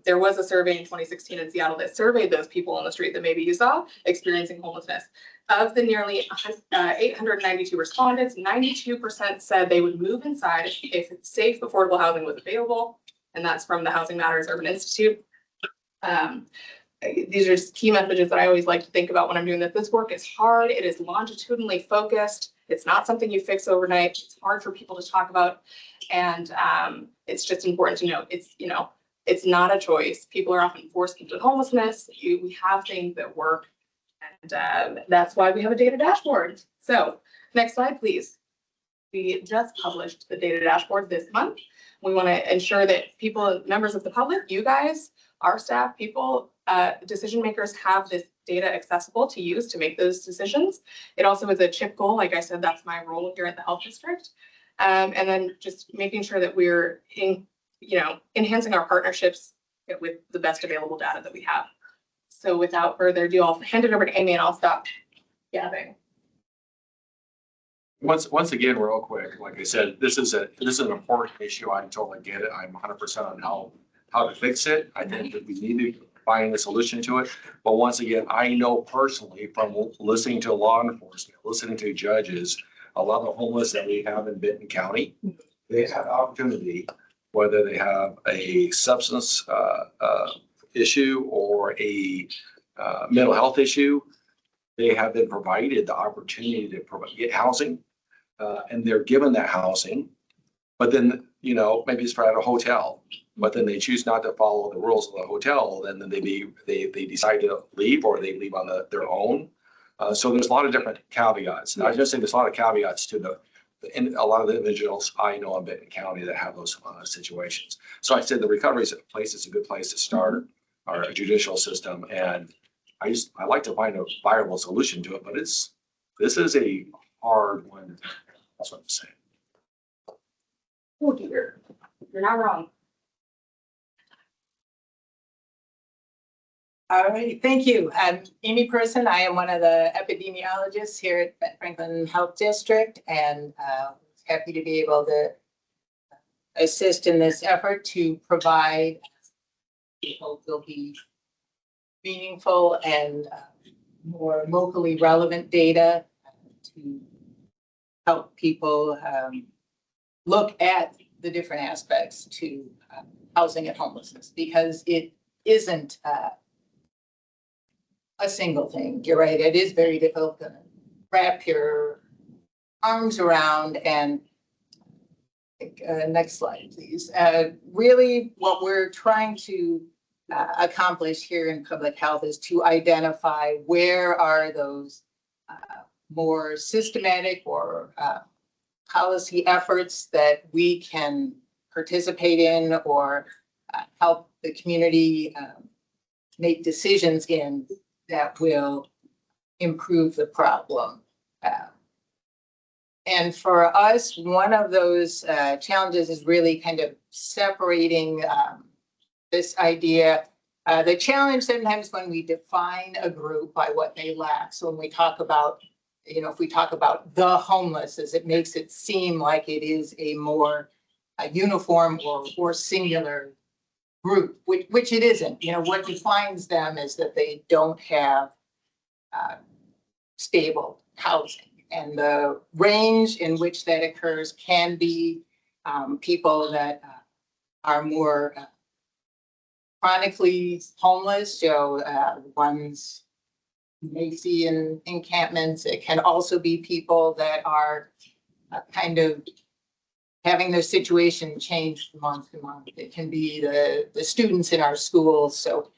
there was a survey in 2016 in Seattle that surveyed those people on the street that maybe you saw experiencing homelessness. Of the nearly 892 respondents, 92% said they would move inside if safe, affordable housing was available. And that's from the Housing Matters Urban Institute. These are just key messages that I always like to think about when I'm doing this. This work is hard. It is longitudinally focused. It's not something you fix overnight. It's hard for people to talk about. And it's just important to note, it's not a choice. People are often forced into homelessness. We have things that work. And that's why we have a data dashboard. So next slide, please. We just published the data dashboard this month. We want to ensure that people, members of the public, you guys, our staff, people, decision makers have this data accessible to use to make those decisions. It also is a CHIP goal. Like I said, that's my role here at the health district. And then just making sure that we're enhancing our partnerships with the best available data that we have. So without further ado, I'll hand it over to Amy and I'll stop gabbing. Once again, real quick, like I said, this is an important issue. I totally get it. I'm 100% on how to fix it. I think that we need to find a solution to it. But once again, I know personally from listening to law enforcement, listening to judges, a lot of the homeless that we have in Benton County, they have opportunity, whether they have a substance issue or a mental health issue, they have been provided the opportunity to get housing, and they're given that housing. But then, maybe it's at a hotel, but then they choose not to follow the rules of the hotel. Then they decide to leave, or they leave on their own. So there's a lot of different caveats. And I was just saying there's a lot of caveats to a lot of the individuals I know in Benton County that have those situations. So I said the recovery place is a good place to start our judicial system, and I like to find a viable solution to it. But this is a hard one. That's what I'm saying. Oh dear, you're not wrong. All right, thank you. I'm Amy Person. I am one of the epidemiologists here at Benton-Franklin Health District, and happy to be able to assist in this effort to provide, we hope will be meaningful and more locally relevant data to help people look at the different aspects to housing and homelessness, because it isn't a single thing. You're right, it is very difficult to wrap your arms around. And next slide, please. Really what we're trying to accomplish here in public health is to identify where are those more systematic or policy efforts that we can participate in or help the community make decisions in that will improve the problem. And for us, one of those challenges is really kind of separating this idea The challenge sometimes when we define a group by what they lack. So when we talk about, if we talk about the homeless, as it makes it seem like it is a more uniform or singular group, which it isn't. What defines them is that they don't have stable housing. And the range in which that occurs can be people that are more chronically homeless, so ones you may see in encampments. It can also be people that are kind of having their situation change from month to month. It can be the students in our schools. So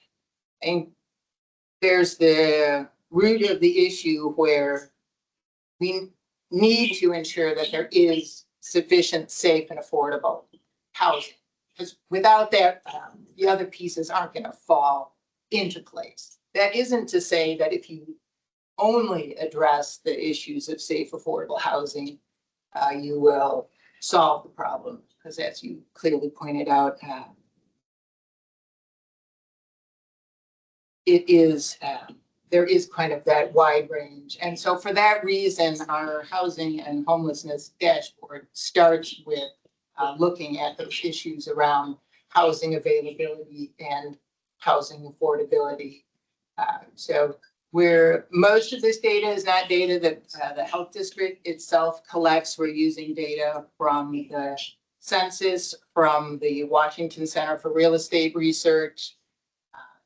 and there's the root of the issue where we need to ensure that there is sufficient, safe, and affordable housing. Because without that, the other pieces aren't going to fall into place. That isn't to say that if you only address the issues of safe, affordable housing, you will solve the problem. Because as you clearly pointed out, there is kind of that wide range. And so for that reason, our housing and homelessness dashboard starts with looking at those issues around housing availability and housing affordability. So where most of this data is not data that the health district itself collects. We're using data from the census, from the Washington Center for Real Estate Research,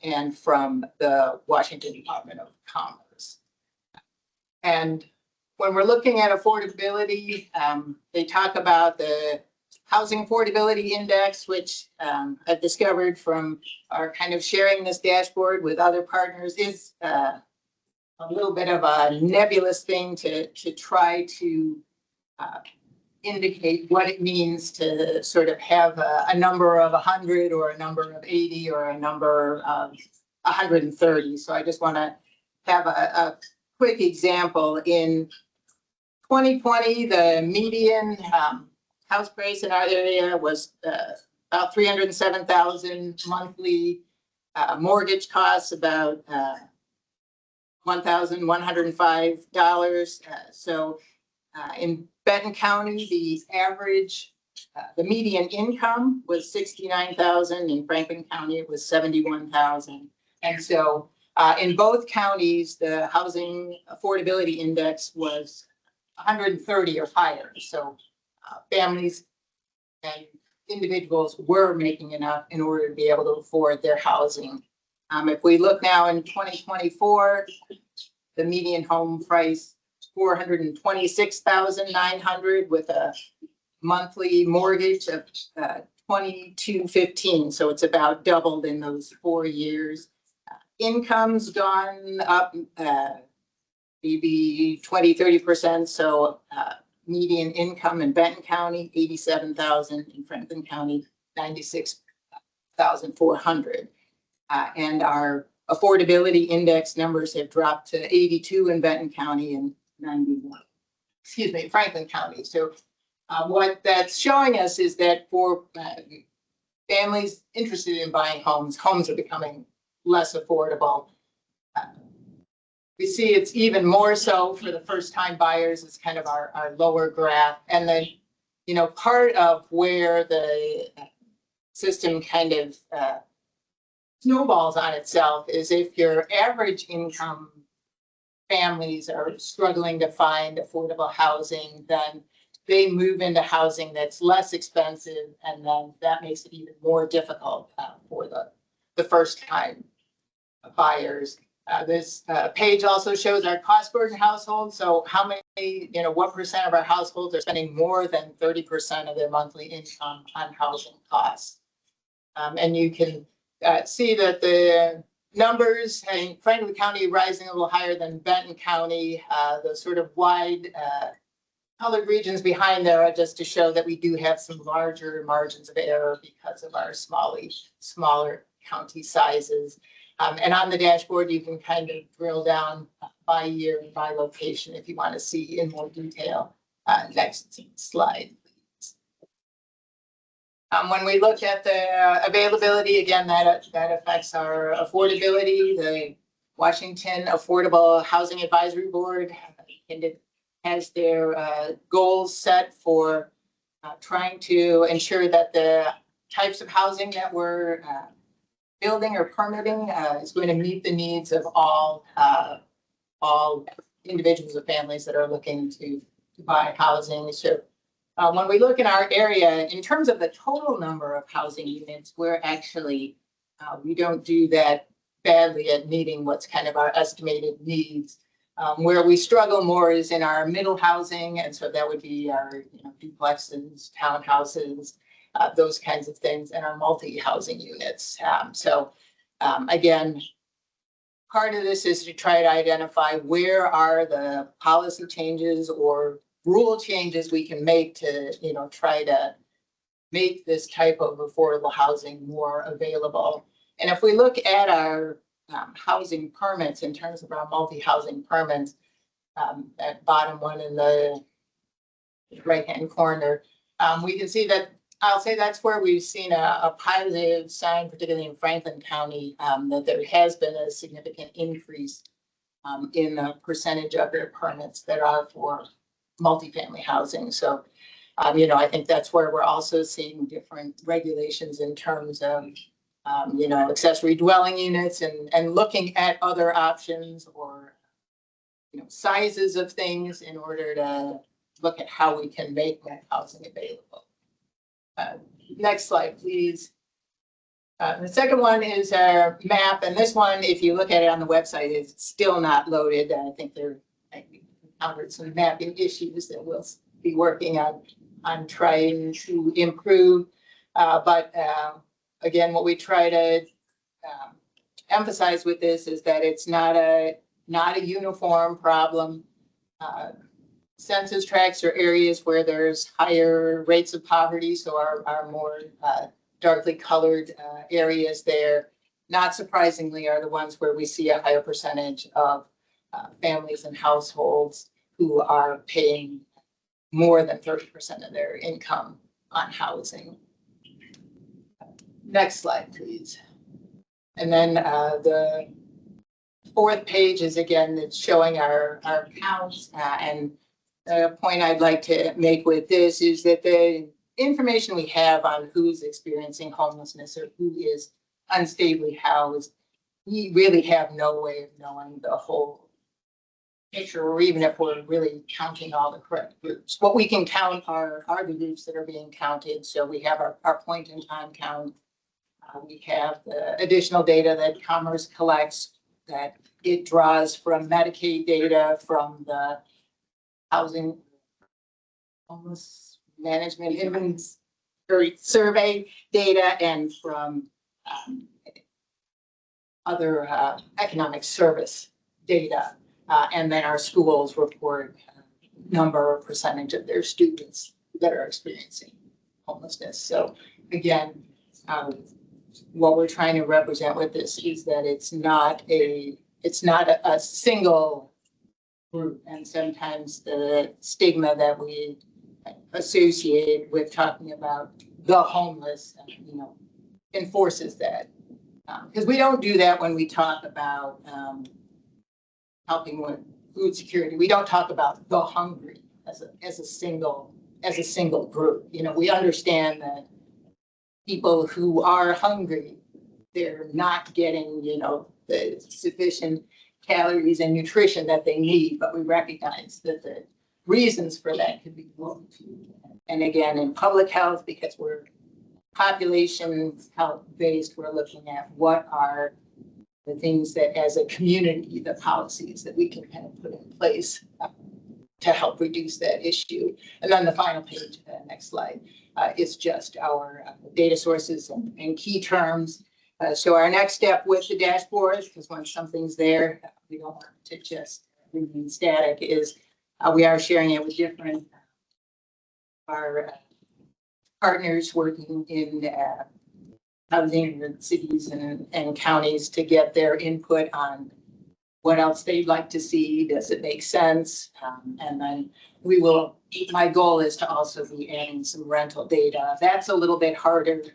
and from the Washington Department of Commerce. And when we're looking at affordability, they talk about the Housing Affordability Index, which I've discovered from our kind of sharing this dashboard with other partners is a little bit of a nebulous thing to try to indicate what it means to sort of have a number of 100 or a number of 80 or a number of 130. So I just want to have a quick example. In 2020, the median house price in our area was about $307,000 monthly. Mortgage costs about $1,105. So in Benton County, the average, the median income was $69,000. In Franklin County, it was $71,000. And so in both counties, the housing affordability index was 130 or higher. So families and individuals were making enough in order to be able to afford their housing. If we look now in 2024, the median home price $426,900 with a monthly mortgage of $2,215. So it's about doubled in those 4 years. Income's gone up maybe 20–30%. So median income in Benton County, $87,000, in Franklin County, $96,400. And our affordability index numbers have dropped to 82 in Benton County and 91, Franklin County. So what that's showing us is that for families interested in buying homes, homes are becoming less affordable. We see it's even more so for the first time buyers. It's kind of our lower graph. And then, part of where the system kind of snowballs on itself is if your average income families are struggling to find affordable housing, then they move into housing that's less expensive, and then that makes it even more difficult for the first time buyers. This page also shows our cost burden households. So how many, what percent of our households are spending more than 30% of their monthly income on housing costs? And you can see that the numbers in Franklin County rising a little higher than Benton County. The sort of wide colored regions behind there are just to show that we do have some larger margins of error because of our smaller county sizes. And on the dashboard, you can kind of drill down by year and by location if you want to see in more detail. Next slide, please. When we look at the availability, again, that affects our affordability. The Washington Affordable Housing Advisory Board has their goals set for trying to ensure that the types of housing that we're building or permitting is going to meet the needs of all individuals or families that are looking to buy housing. So when we look in our area, in terms of the total number of housing units, we're actually, we don't do that badly at meeting what's kind of our estimated needs. Where we struggle more is in our middle housing, and so that would be our duplexes, townhouses, those kinds of things, and our multi-housing units. Again, part of this is to try to identify where are the policy changes or rule changes we can make to, try to make this type of affordable housing more available. And if we look at our housing permits in terms of our multi-housing permits, that bottom one in the right-hand corner, we can see that I'll say that's where we've seen a positive sign, particularly in Franklin County, that there has been a significant increase in the percentage of their permits that are for multifamily housing. So, I think that's where we're also seeing different regulations in terms of, accessory dwelling units and looking at other options or, sizes of things in order to look at how we can make that housing available. Next slide, please. The second one is our map, and this one, if you look at it on the website, is still not loaded. I think we encountered some mapping issues that we'll be working on trying to improve. But again, what we try to emphasize with this is that it's not a uniform problem. Census tracts are areas where there's higher rates of poverty, so our more darkly colored areas there, not surprisingly, are the ones where we see a higher percentage of families and households who are paying more than 30% of their income on housing. Next slide, please. And then the fourth page is, again, it's showing our counts, and the point I'd like to make with this is that the information we have on who's experiencing homelessness or who is unstably housed, we really have no way of knowing the whole picture, or even if we're really counting all the correct groups. What we can count are the groups that are being counted. So we have our point in time count. We have the additional data that Commerce collects, that it draws from Medicaid data, from the Housing Homeless Management Inventory Survey data, and from other economic service data. And then our schools report number or percentage of their students that are experiencing homelessness. So again, what we're trying to represent with this is that it's not a single group, and sometimes the stigma that we associate with talking about the homeless, enforces that. Because we don't do that when we talk about helping with food security. We don't talk about the hungry as a single group. We understand that people who are hungry, they're not getting, the sufficient calories and nutrition that they need, but we recognize that the reasons for that could be multitude. And again, in public health, because we're population health based, we're looking at what are the things that as a community, the policies that we can kind of put in place to help reduce that issue. And then the final page, next slide, is just our data sources and key terms. So our next step with the dashboard, because once something's there, we don't want to just remain static, is we are sharing it with different our partners working in housing cities and counties to get their input on what else they'd like to see, does it make sense? And then my goal is to also be adding some rental data. That's a little bit harder to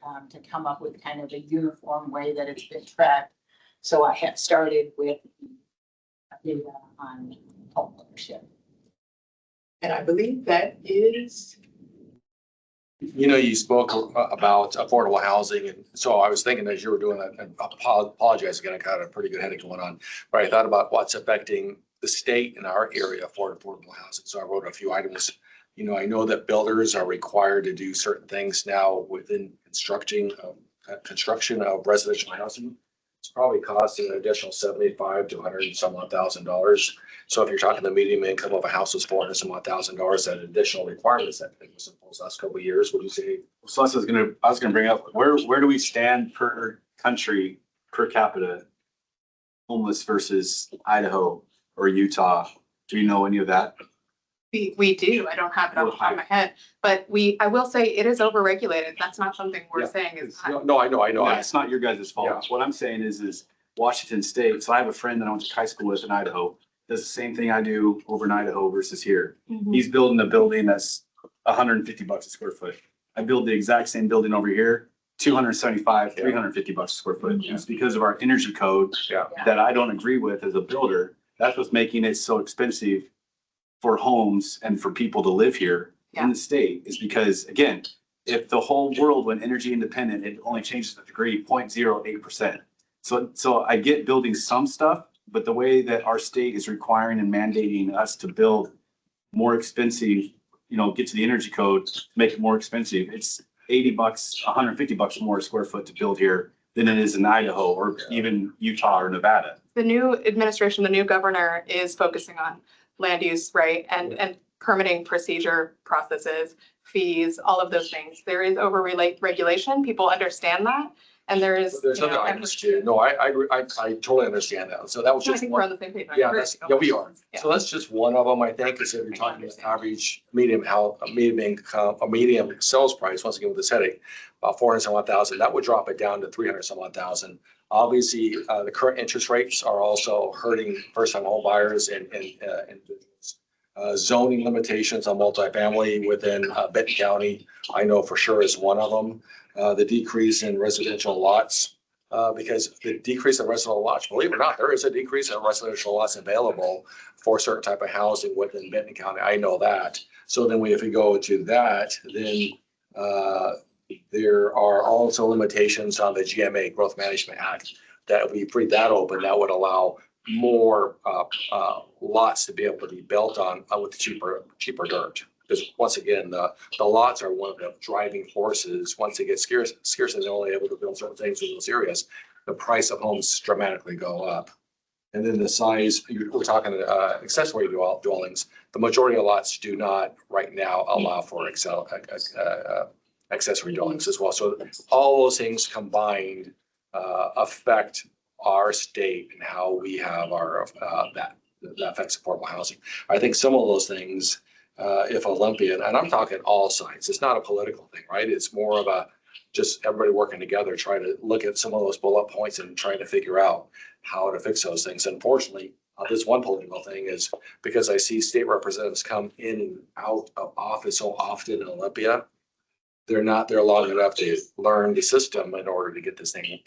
come up with kind of a uniform way that it's been tracked. So I have started with data on home ownership. And I believe that is. You know, you spoke about affordable housing, and so I was thinking as you were doing that, and I apologize again, I got a pretty good headache going on, but I thought about what's affecting the state in our area for affordable housing. So I wrote a few items. You know, I know that builders are required to do certain things now within construction of residential housing. It's probably costing an additional 75 to 100 and some odd $1,000. So if you're talking the median income of a house is 400 some odd $1,000, that additional requirements that was imposed last couple of years, would you say? So I was gonna bring up, where do we stand per country, per capita, homeless versus Idaho or Utah? Do you know any of that? We do. I don't have it off the top of my head, but I will say it is overregulated. That's not something we're saying is. No, I know. Yeah, it's not your guys' fault. Yeah. What I'm saying is Washington State. So I have a friend that I went to high school with in Idaho. Does the same thing I do over in Idaho versus here. Mhm. He's building a building that's $150 a square foot. I build the exact same building over here, 275, $350 a square foot. Yeah. It's because of our energy code that I don't agree with as a builder. That's what's making it so expensive for homes and for people to live here in the state, is because, again, if the whole world went energy independent, it only changes the degree 0.08%. So I get building some stuff, but the way that our state is requiring and mandating us to build more expensive, get to the energy code, to make it more expensive, it's $80, $150 more a square foot to build here than it is in Idaho or even Utah or Nevada. The new administration, the new governor is focusing on land use, right? And permitting procedure processes, fees, all of those things. There is regulation. People understand that. And there is. There's other items too. No, I agree. I totally understand that. So that was I just think we're on one. the same page. Yeah, we are. So that's just one of them, I think, is if you're talking about average medium income, a medium sales price, once again with this headache, about 400 some odd thousand, that would drop it down to 300 some odd thousand. Obviously, the current interest rates are also hurting first-time home buyers and zoning limitations on multifamily within Benton County, I know for sure is one of them. The decrease in residential lots, because the decrease in residential lots, believe it or not, there is a decrease in residential lots available for certain type of housing within Benton County. I know that. So then if we go to that, then there are also limitations on the GMA Growth Management Act that if we free that open, that would allow more lots to be able to be built on with cheaper dirt. Because once again, the lots are one of the driving forces. Once they get scarce and they're only able to build certain things in those areas, the price of homes dramatically go up. And then the size, we're talking accessory dwellings. The majority of lots do not right now allow for accessory dwellings as well. So all those things combined affect our state and how we have our that affects affordable housing. I think some of those things, if Olympian, and I'm talking all sides, it's not a political thing, right? It's more of a just everybody working together, trying to look at some of those bullet points and trying to figure out how to fix those things. Unfortunately, this one political thing is because I see state representatives come in and out of office so often in Olympia, they're not there long enough to learn the system in order to get this thing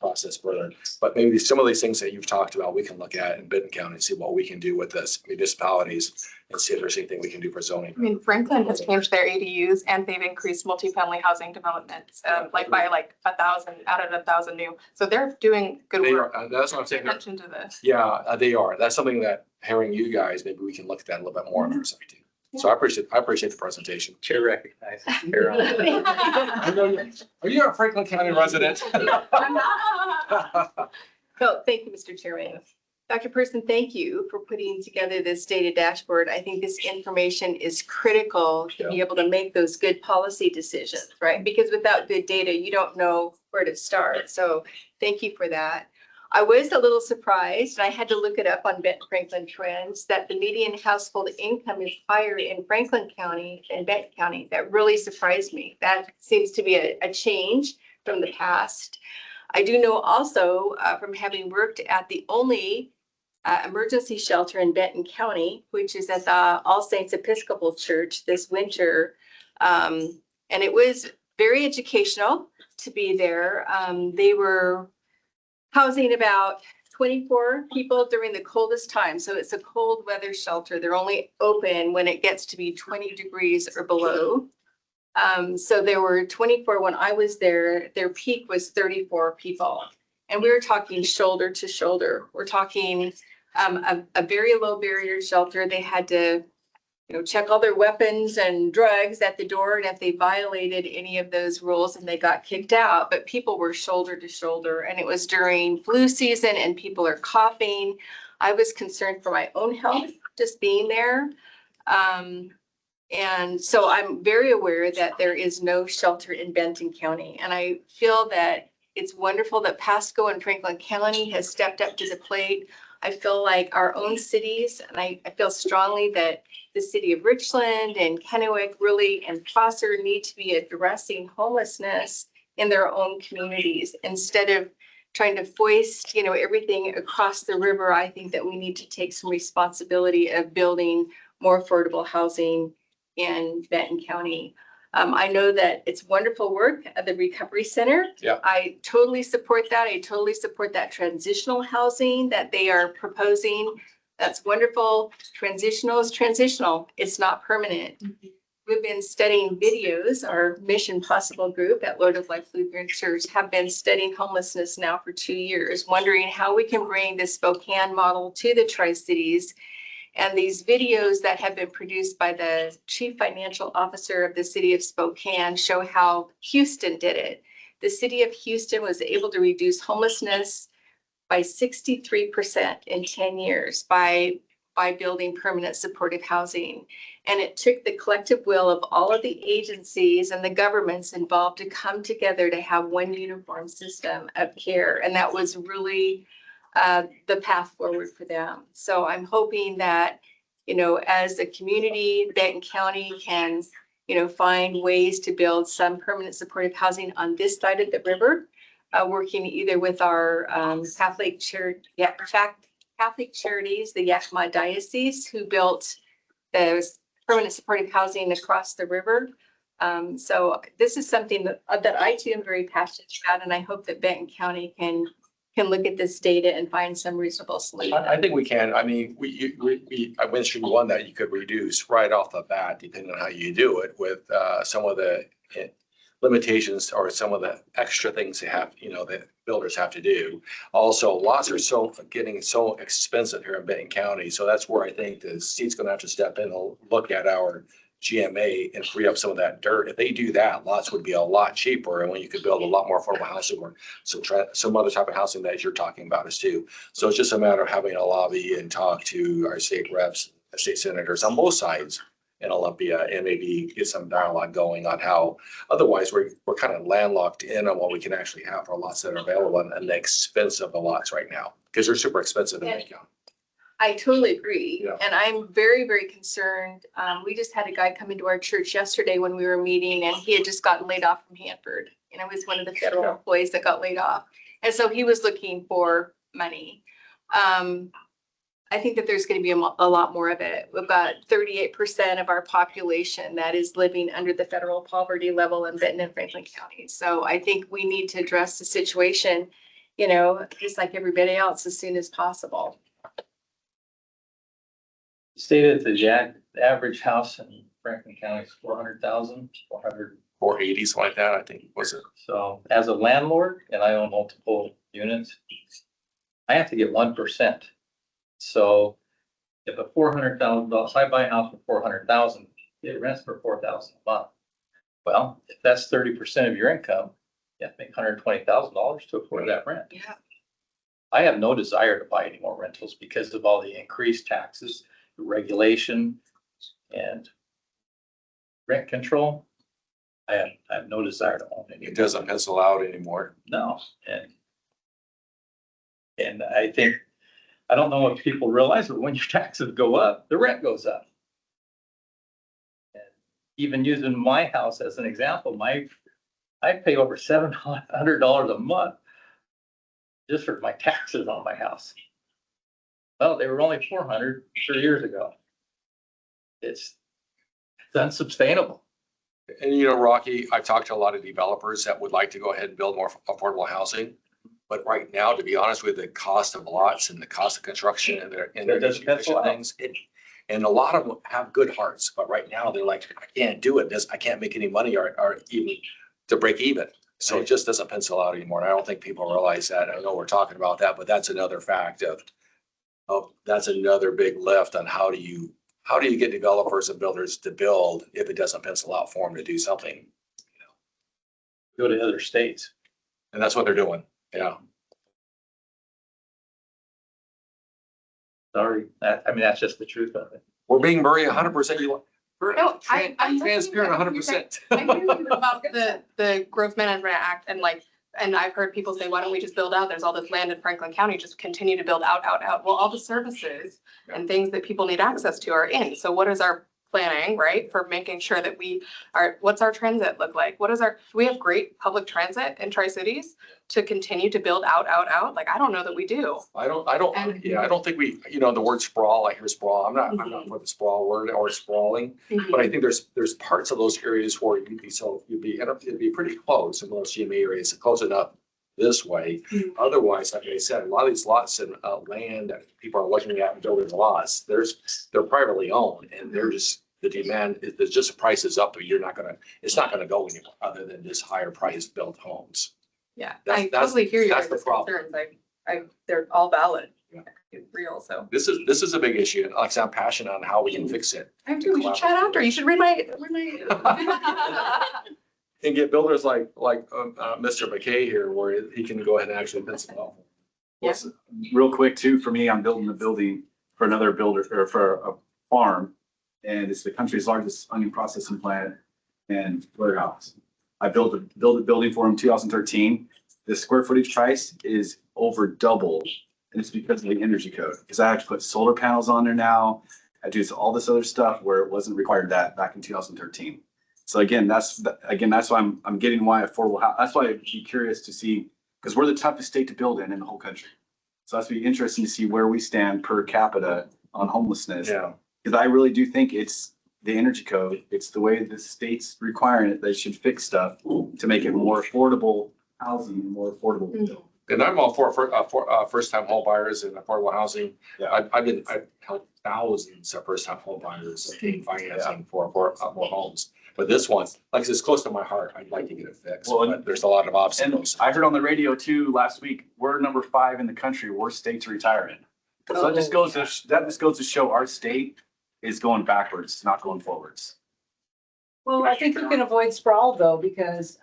process further. But maybe some of these things that you've talked about, we can look at in Benton County and see what we can do with this municipalities and see if there's anything we can do for zoning. I mean, Franklin has changed their ADUs and they've increased multifamily housing developments, by 1,000, added 1,000 new. So they're doing good They work. are, that's what I'm saying. Attention to this. Yeah, they are. That's something that hearing you guys, maybe we can look at that a little bit more on our side too. So I appreciate the presentation. Chair recognized. Are you a Franklin County resident? So thank you, Mr. Chairman. Dr. Person, thank you for putting together this data dashboard. I think this information is critical to be able to make those good policy decisions, right? Because without good data, you don't know where to start. So thank you for that. I was a little surprised, and I had to look it up on Benton-Franklin trends, that the median household income is higher in Franklin County than Benton County. That really surprised me. That seems to be a change from the past. I do know also from having worked at the only emergency shelter in Benton County, which is at the All Saints Episcopal Church this winter. And it was very educational to be there. They were housing about 24 people during the coldest time. So it's a cold weather shelter. They're only open when it gets to be 20 degrees or below. So there were 24 when I was there. Their peak was 34 people. And we were talking shoulder to shoulder. We're talking a very low barrier shelter. They had to, check all their weapons and drugs at the door. And if they violated any of those rules, and they got kicked out, but people were shoulder to shoulder. And it was during flu season and people are coughing. I was concerned for my own health just being there. And so I'm very aware that there is no shelter in Benton County. And I feel that it's wonderful that Pasco and Franklin County has stepped up to the plate. I feel like our own cities, and I feel strongly that the city of Richland and Kennewick really and Foster need to be addressing homelessness in their own communities instead of trying to foist, everything across the river. I think that we need to take some responsibility of building more affordable housing in Benton County. I know that it's wonderful work at the Recovery Center. Yeah. I totally support that. I totally support that transitional housing that they are proposing. That's wonderful. Transitional is transitional. It's not permanent. We've been studying videos. Our Mission Possible group at Lord of Life Lutheran Church have been studying homelessness now for 2 years, wondering how we can bring the Spokane model to the Tri-Cities. And these videos that have been produced by the chief financial officer of the city of Spokane show how Houston did it. The city of Houston was able to reduce homelessness by 63% in 10 years by building permanent supportive housing. And it took the collective will of all of the agencies and the governments involved to come together to have one uniform system of care. And that was really the path forward for them. So I'm hoping that, as a community, Benton County can, find ways to build some permanent supportive housing on this side of the river, working either with our Catholic Charities, the Yakima Diocese, who built the permanent supportive housing across the river. So this is something that I too am very passionate about, and I hope that Benton County can look at this data and find some reasonable solution. I think we can. I mean, I went through one that you could reduce right off the bat, depending on how you do it, with some of the limitations or some of the extra things they have, that builders have to do. Also, lots are getting so expensive here in Benton County. So that's where I think the state's going to have to step in and look at our GMA and free up some of that dirt. If they do that, lots would be a lot cheaper, and when you could build a lot more affordable housing or some other type of housing that you're talking about is too. So it's just a matter of having a lobby and talk to our state reps, state senators on both sides in Olympia, and maybe get some dialogue going on how, otherwise we're kind of landlocked in on what we can actually have for lots that are available and the expense of the lots right now, because they're super expensive in Benton County. I totally agree. Yeah. And I'm very, very concerned. We just had a guy come into our church yesterday when we were meeting, and he had just gotten laid off from Hanford. He was one of the federal employees that got laid off. And so he was looking for money. I think that there's going to be a lot more of it. We've got 38% of our population that is living under the federal poverty level in Benton and Franklin counties. So I think we need to address the situation, just like everybody else, as soon as possible. Stated that the average house in Franklin County is 400,000, 480, something like that, I think, was it? So as a landlord, and I own multiple units, I have to get 1%. So if a $400,000, I buy a house for 400,000, it rents for 4,000 a month. Well, if that's 30% of your income, you have to make $120,000 to afford that rent. Yeah. I have no desire to buy any more rentals because of all the increased taxes, regulation, and rent control. I have no desire to own any. It doesn't pencil out anymore. No, and I think, I don't know if people realize, but when your taxes go up, the rent goes up. And even using my house as an example, I pay over $700 a month just for my taxes on my house. Well, they were only 400 3 years ago. It's unsustainable. And you know, Rocky, I've talked to a lot of developers that would like to go ahead and build more affordable housing. But right now, to be honest with the cost of lots and the cost of construction and their energy efficient things, and a lot of them have good hearts, but right now they're like, I can't do it. I can't make any money or even to break even. So it just doesn't pencil out anymore. And I don't think people realize that. I know we're talking about that, but that's another fact of that's another big lift on how do you get developers and builders to build if it doesn't pencil out for them to do something, Go to other states. and that's what they're doing. Yeah. Sorry, I mean, that's just the truth of it. We're being very 100%. No, I'm Transparent 100%. I hear you about the Growth Management Act and and I've heard people say, why don't we just build out? There's all this land in Franklin County, just continue to build out. Well, all the services and things that people need access to are in. So what is our planning, right? For making sure that what's our transit look like? Do we have great public transit in Tri-Cities to continue to build out? Like, I don't know that we do. I don't think we, the word sprawl, I hear sprawl. I'm not for the sprawl word or sprawling, but I think there's parts of those areas where it'd be pretty close in those GMA areas, close enough this way. Otherwise, like I said, a lot of these lots and land that people are looking at and building lots, they're privately owned and they're just, the demand is just the price is up, but it's not gonna go anywhere other tthan just higher price built homes. Yeah, That's- I totally hear you. that's the problem. Concerns. They're all valid. It's real, so. This is a big issue, and like I said, I'm passionate on how we can fix it. I do, we should chat after. You should read my. And get builders like Mr. McKay here, where he can go ahead and actually pencil it out. Yes. Real quick too, for me, I'm building a building for another builder or for a farm. And it's the country's largest onion processing plant and warehouse. I built a building for him in 2013. The square footage price is over double. And it's because of the energy code, because I have to put solar panels on there now. I do all this other stuff where it wasn't required that back in 2013. So again, that's why I'm getting why affordable house. That's why I'd be curious to see, because we're the toughest state to build in the whole country. So that's be interesting to see where we stand per capita on homelessness. Yeah. Because I really do think it's the energy code. It's the way the state's requiring it. They should fix stuff to make it more affordable housing, more affordable to build. And I'm all for first-time home buyers and affordable housing. Yeah. I've helped thousands of first-time home buyers obtain financing for more homes. But this one, like it's close to my heart. I'd like to get it fixed, but there's a lot of obstacles. And I heard on the radio too last week, we're number 5 in the country, worst state to retire in. So that just goes to show our state is going backwards, not going forwards. Well, I think you can avoid sprawl though, because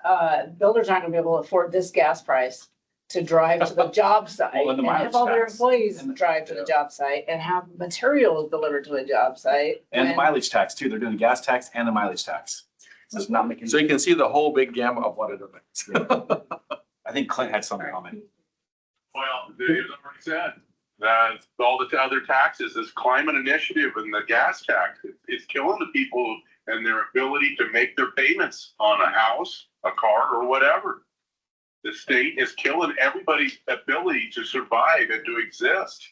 builders aren't gonna be able to afford this gas price to drive to the job site Well, and the and have all their mileage tax. employees drive to the job site and have materials delivered to the job site. And the when- mileage tax too. They're doing gas tax and the mileage tax. So it's not making. So you can see the whole big gamut of what it affects. I think Clint had some comment. Well, it was already said, that all the other taxes, this climate initiative and the gas tax, it's killing the people and their ability to make their payments on a house, a car, or whatever. The state is killing everybody's ability to survive and to exist.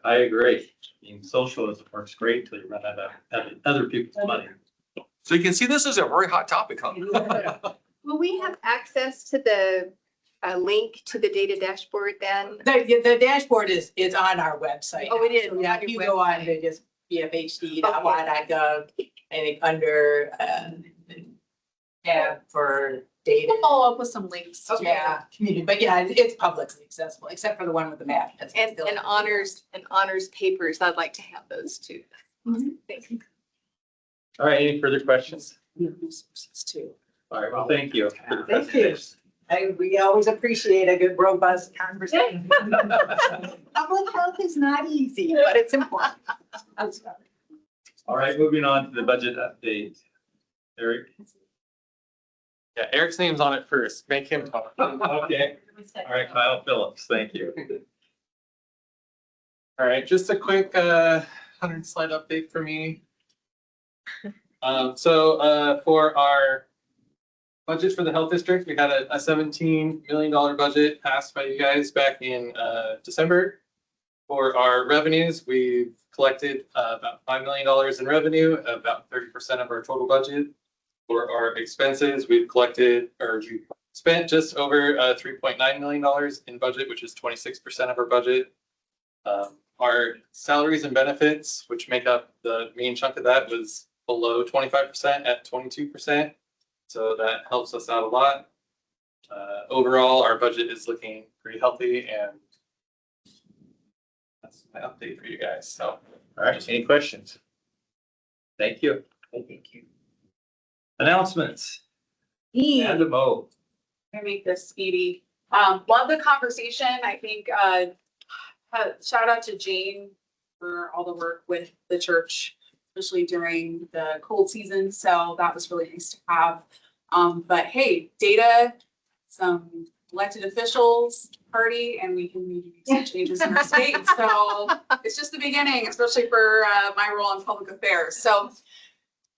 I agree. I mean, socialism works great till you run out of other people's money. So you can see this is a very hot topic, huh? Will we have access to the link to the data dashboard then? The dashboard is on our website. Oh, it is. So, yeah, if you go on to just BFHD.gov and under tab for data. We'll follow up with some links. Yeah, community, but yeah, it's publicly accessible, except for the one with the map. That's And still- honors papers. I'd like to have those too. Thank you. All right, any further questions? Too. All right, well, thank you. for the Thank you. presentation. We always appreciate a good robust conversation. Public health is not easy, but it's important. All right, moving on to the budget update. Eric? Yeah, Eric's name's on it first. Make him talk. Okay. All right, Kyle Phillips, thank you. All right, just a quick 100-slide update for me. For our budget for the health district, we had a $17 million budget passed by you guys back in December. For our revenues, we've collected about $5 million in revenue, about 30% of our total budget. For our expenses, we've collected, or we've spent just over $3.9 million in budget, which is 26% of our budget. Our salaries and benefits, which make up the main chunk of that, was below 25% at 22%. So that helps us out a lot. Overall, our budget is looking pretty healthy, and that's my update for you guys. So, All right, any questions? Thank you. Thank you. Announcements. Me. And a Mo. I'm gonna make this speedy. Love the conversation. I think, shout out to Jane for all the work with the church, especially during the cold season. So that was really nice to have. But hey, data, some elected officials party, and we can maybe make some changes in our state. So it's just the beginning, especially for my role in public affairs. So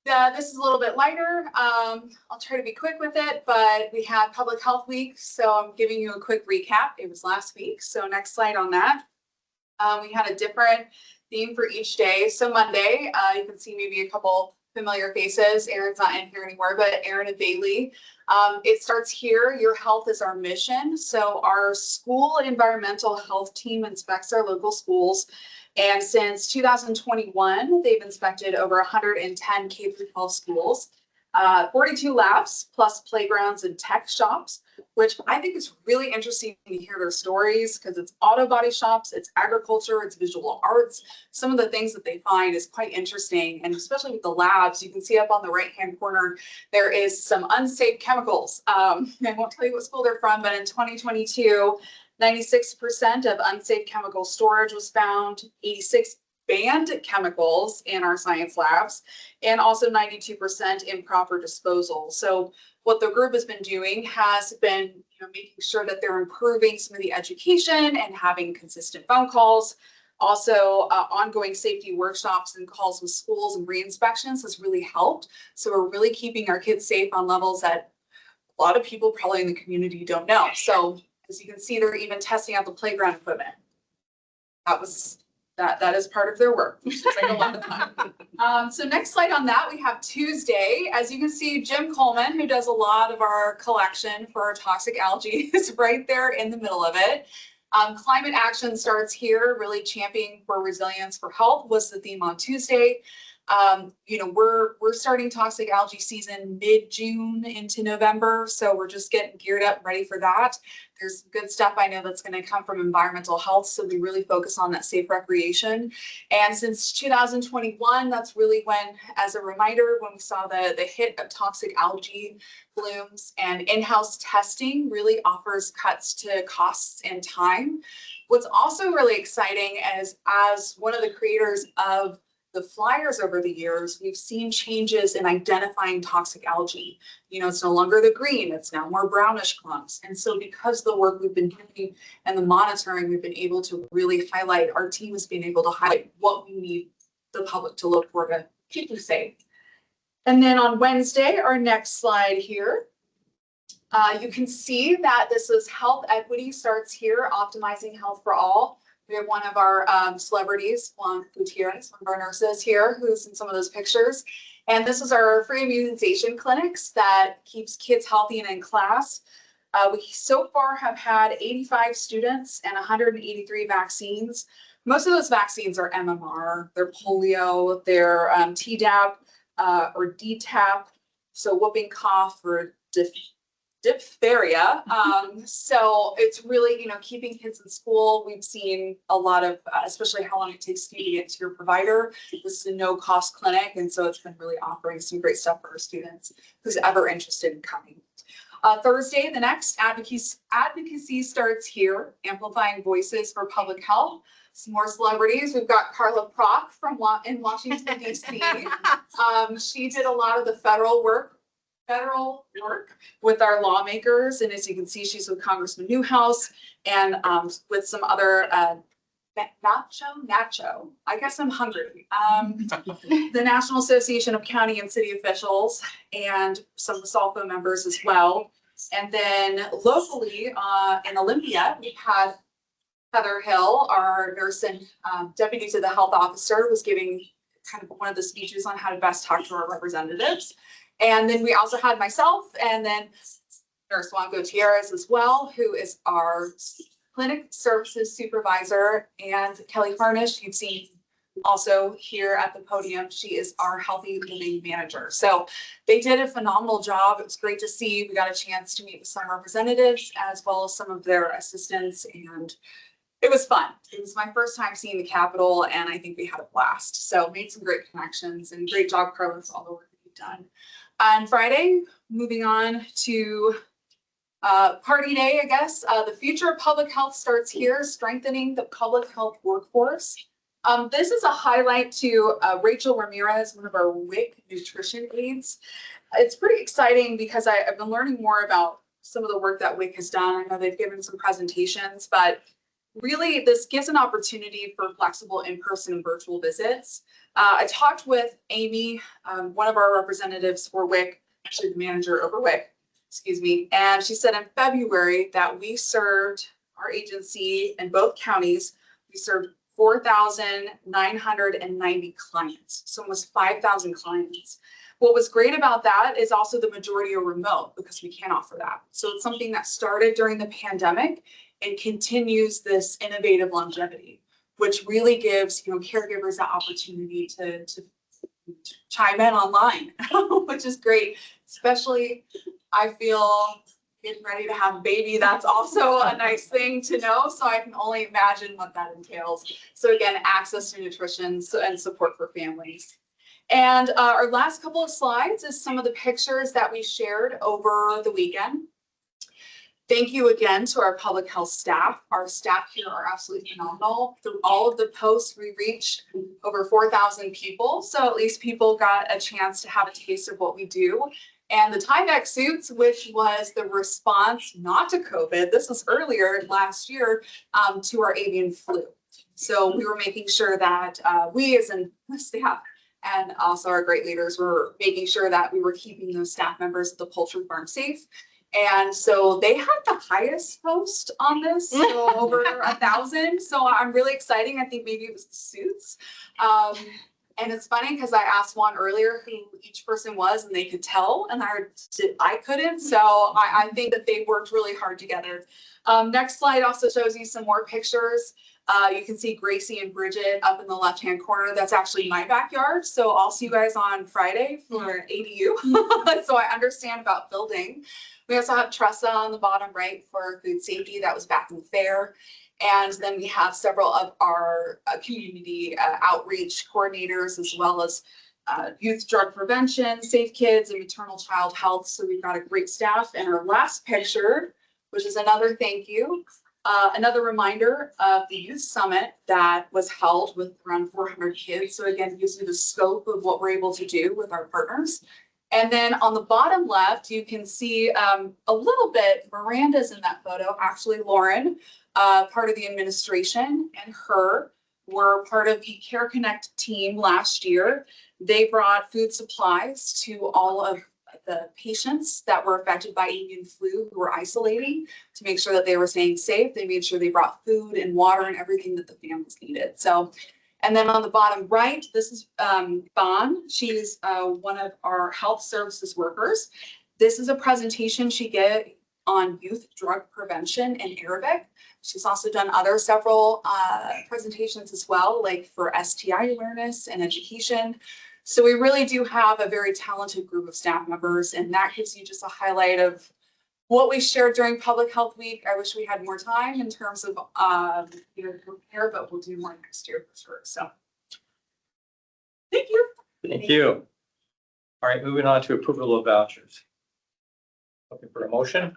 this is a little bit lighter. I'll try to be quick with it, but we had Public Health Week, so I'm giving you a quick recap. It was last week, so next slide on that. We had a different theme for each day. So Monday, you can see maybe a couple familiar faces. Aaron's not in here anymore, but Aaron and Bailey. It starts here. Your health is our mission. So our school environmental health team inspects our local schools. And since 2021, they've inspected over 110 K-12 schools, 42 labs, plus playgrounds and tech shops, which I think is really interesting to hear their stories because it's auto body shops, it's agriculture, it's visual arts. Some of the things that they find is quite interesting. And especially with the labs, you can see up on the right-hand corner, there is some unsafe chemicals. I won't tell you what school they're from, but in 2022, 96% of unsafe chemical storage was found, 86 banned chemicals in our science labs, and also 92% improper disposal. So what the group has been doing has been making sure that they're improving some of the education and having consistent phone calls. Also, ongoing safety workshops and calls with schools and re-inspections has really helped. So we're really keeping our kids safe on levels that a lot of people probably in the community don't know. So as you can see, they're even testing out the playground equipment. That is part of their work, which is like a lot of time. So next slide on that, we have Tuesday. As you can see, Jim Coleman, who does a lot of our collection for our toxic algae, is right there in the middle of it. Climate action starts here, really championing for resilience for health was the theme on Tuesday. We're starting toxic algae season mid-June into November, so we're just getting geared up, ready for that. There's good stuff I know that's going to come from environmental health, so we really focus on that safe recreation. And since 2021, that's really when, as a reminder, when we saw the hit of toxic algae blooms, and in-house testing really offers cuts to costs and time. What's also really exciting is, as one of the creators of the flyers over the years, we've seen changes in identifying toxic algae. It's no longer the green, it's now more brownish clumps. And so because of the work we've been doing and the monitoring, we've been able to really highlight, our team has been able to highlight what we need the public to look for to keep you safe. And then on Wednesday, our next slide here, you can see that this is health equity starts here, optimizing health for all. We have one of our celebrities, Juan Gutierrez, one of our nurses here, who's in some of those pictures. And this is our free immunization clinics that keeps kids healthy and in class. We so far have had 85 students and 183 vaccines. Most of those vaccines are MMR, they're polio, they're Tdap or DTaP, so whooping cough or diphtheria. So it's really, keeping kids in school. We've seen a lot of, especially how long it takes you to get to your provider. This is a no-cost clinic, and so it's been really offering some great stuff for our students who's ever interested in coming. Thursday, the next advocacy starts here, amplifying voices for public health. Some more celebrities. We've got Carla Prock in Washington, D.C. She did a lot of the federal work with our lawmakers, and as you can see, she's with Congressman Newhouse and with some other Nacho. I guess I'm hungry. The National Association of County and City Officials, and some SALFO members as well. And then locally in Olympia, we've had Heather Hill, our nurse and deputy to the health officer, was giving kind of one of the speeches on how to best talk to our representatives. And then we also had myself and then Nurse Juan Gutierrez as well, who is our clinic services supervisor, and Kelly Harnish, you've seen also here at the podium. She is our healthy living manager. So they did a phenomenal job. It was great to see. We got a chance to meet with some representatives as well as some of their assistants, and it was fun. It was my first time seeing the Capitol, and I think we had a blast. So made some great connections, and great job, Carlos, all the work that you've done. On Friday, moving on to party day, I guess. The future of public health starts here, strengthening the public health workforce. This is a highlight to Rachel Ramirez, one of our WIC nutrition aides. It's pretty exciting because I've been learning more about some of the work that WIC has done. I know they've given some presentations, but really this gives an opportunity for flexible in-person and virtual visits. I talked with Amy, one of our representatives for WIC, actually the manager over WIC, excuse me, and she said in February that we served, our agency in both counties, we served 4,990 clients, so almost 5,000 clients. What was great about that is also the majority are remote because we can't offer that. So it's something that started during the pandemic and continues this innovative longevity, which really gives caregivers that opportunity to chime in online, which is great. Especially, I feel getting ready to have a baby. That's also a nice thing to know. So I can only imagine what that entails. So again, access to nutrition and support for families. And our last couple of slides is some of the pictures that we shared over the weekend. Thank you again to our public health staff. Our staff here are absolutely phenomenal. Through all of the posts, we reached over 4,000 people. So at least people got a chance to have a taste of what we do. And the Tyvek suits, which was the response not to COVID, this was earlier last year, to our avian flu. So we were making sure that we as in staff and also our great leaders were making sure that we were keeping those staff members at the poultry farm safe. And so they had the highest post on this, so over 1,000. So I'm really excited. I think maybe it was the suits. And it's funny because I asked Juan earlier who each person was and they could tell, and I couldn't. So I think that they worked really hard together. Next slide also shows you some more pictures. You can see Gracie and Bridget up in the left-hand corner. That's actually my backyard. So I'll see you guys on Friday for ADU. So I understand about building. We also have Tressa on the bottom right for food safety. That was back in the fair. And then we have several of our community outreach coordinators, as well as youth drug prevention, safe kids, and maternal child health. So we've got a great staff. And our last picture, which is another thank you, another reminder of the youth summit that was held with around 400 kids. So again, it gives you the scope of what we're able to do with our partners. And then on the bottom left, you can see a little bit, Miranda's in that photo, actually Lauren, part of the administration, and her were part of the Care Connect team last year. They brought food supplies to all of the patients that were affected by avian flu who were isolating to make sure that they were staying safe. They made sure they brought food and water and everything that the families needed. So, and then on the bottom right, this is Bon. She's one of our health services workers. This is a presentation she gave on youth drug prevention in Arabic. She's also done several presentations as well, like for STI awareness and education. So we really do have a very talented group of staff members, and that gives you just a highlight of what we shared during Public Health Week. I wish we had more time in terms of prepare, but we'll do more next year for sure. So thank you. Thank you. All right, moving on to approval of vouchers. Looking for a motion.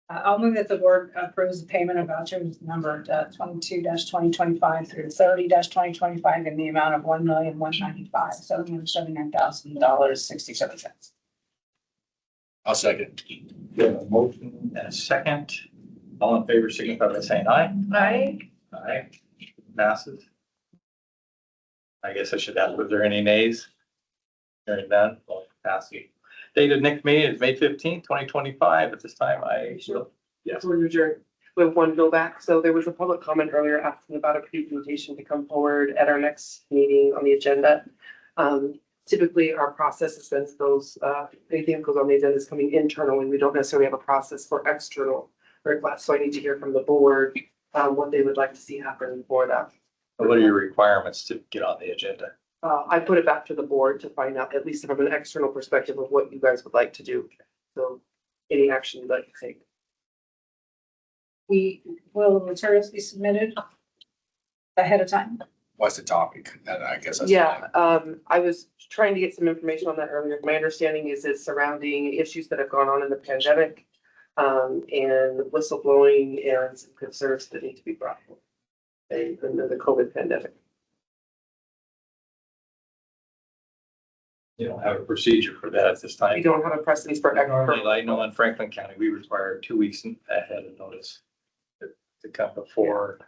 I'll move that the board approves the payment of vouchers numbered 22-2025 through 30-2025 in the amount of $1,195,779,000.67. I'll second. We have a motion and a second. All in favor, signify by saying aye. Aye. Aye. Passes. I guess I should ask, was there any nays? Hearing none, well, passes. Dated next meeting is May 15th, 2025. At this time, yes. We're adjourned. We have one go back. So there was a public comment earlier asking about a presentation to come forward at our next meeting on the agenda. Typically, our process has been those, anything that goes on the agenda is coming internally. We don't necessarily have a process for external requests. So I need to hear from the board, what they would like to see happen for that. What are your requirements to get on the agenda? I put it back to the board to find out, at least from an external perspective, of what you guys would like to do. So any action you'd like to take. Will the materials be submitted ahead of time? What's the topic? And I guess that's. Yeah, I was trying to get some information on that earlier. My understanding is it's surrounding issues that have gone on in the pandemic, and whistleblowing and some concerns that need to be brought forward in the COVID pandemic. You don't have a procedure for that at this time. We don't have a precedence for. Normally, I know in Franklin County, we require 2 weeks ahead of notice to come before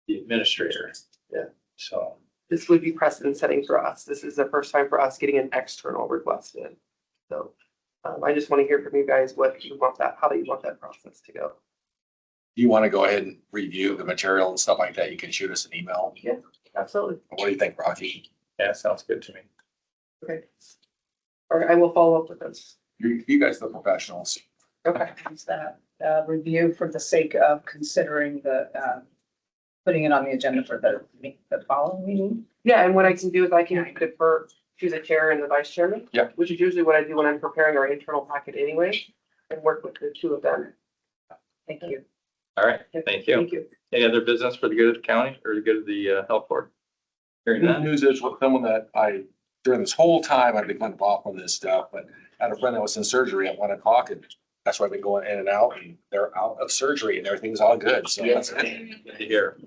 the administrator. Yeah. So. This would be precedent setting for us. This is the first time for us getting an external request in. So I just want to hear from you guys what you want how you want that process to go. You want to go ahead and review the material and stuff like that, you can shoot us an email. Yeah, absolutely. What do you think, Rocky? Yeah, sounds good to me. Okay. All right, I will follow up with this. You guys are the professionals. Okay. Is that review for the sake of considering the putting it on the agenda for the following meeting? Yeah, and what I can do is I can defer to the chair and the vice chairman. Yeah. Which is usually what I do when I'm preparing our internal packet anyway, and work with the two of them. Thank you. All right, thank you. Thank you. Any other business for the good of the county or the good of the health board? Hearing The that. news is with someone that during this whole time, I've been kind of off on this stuff, but I had a friend that was in surgery at 1 o'clock, and that's why I've been going in and out, and they're out of surgery and everything's all good. So that's Good to hear.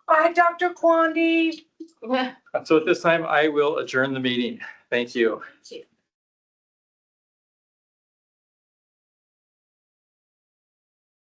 Bye, Dr. Quandy. So at this time, I will adjourn the meeting. Thank you.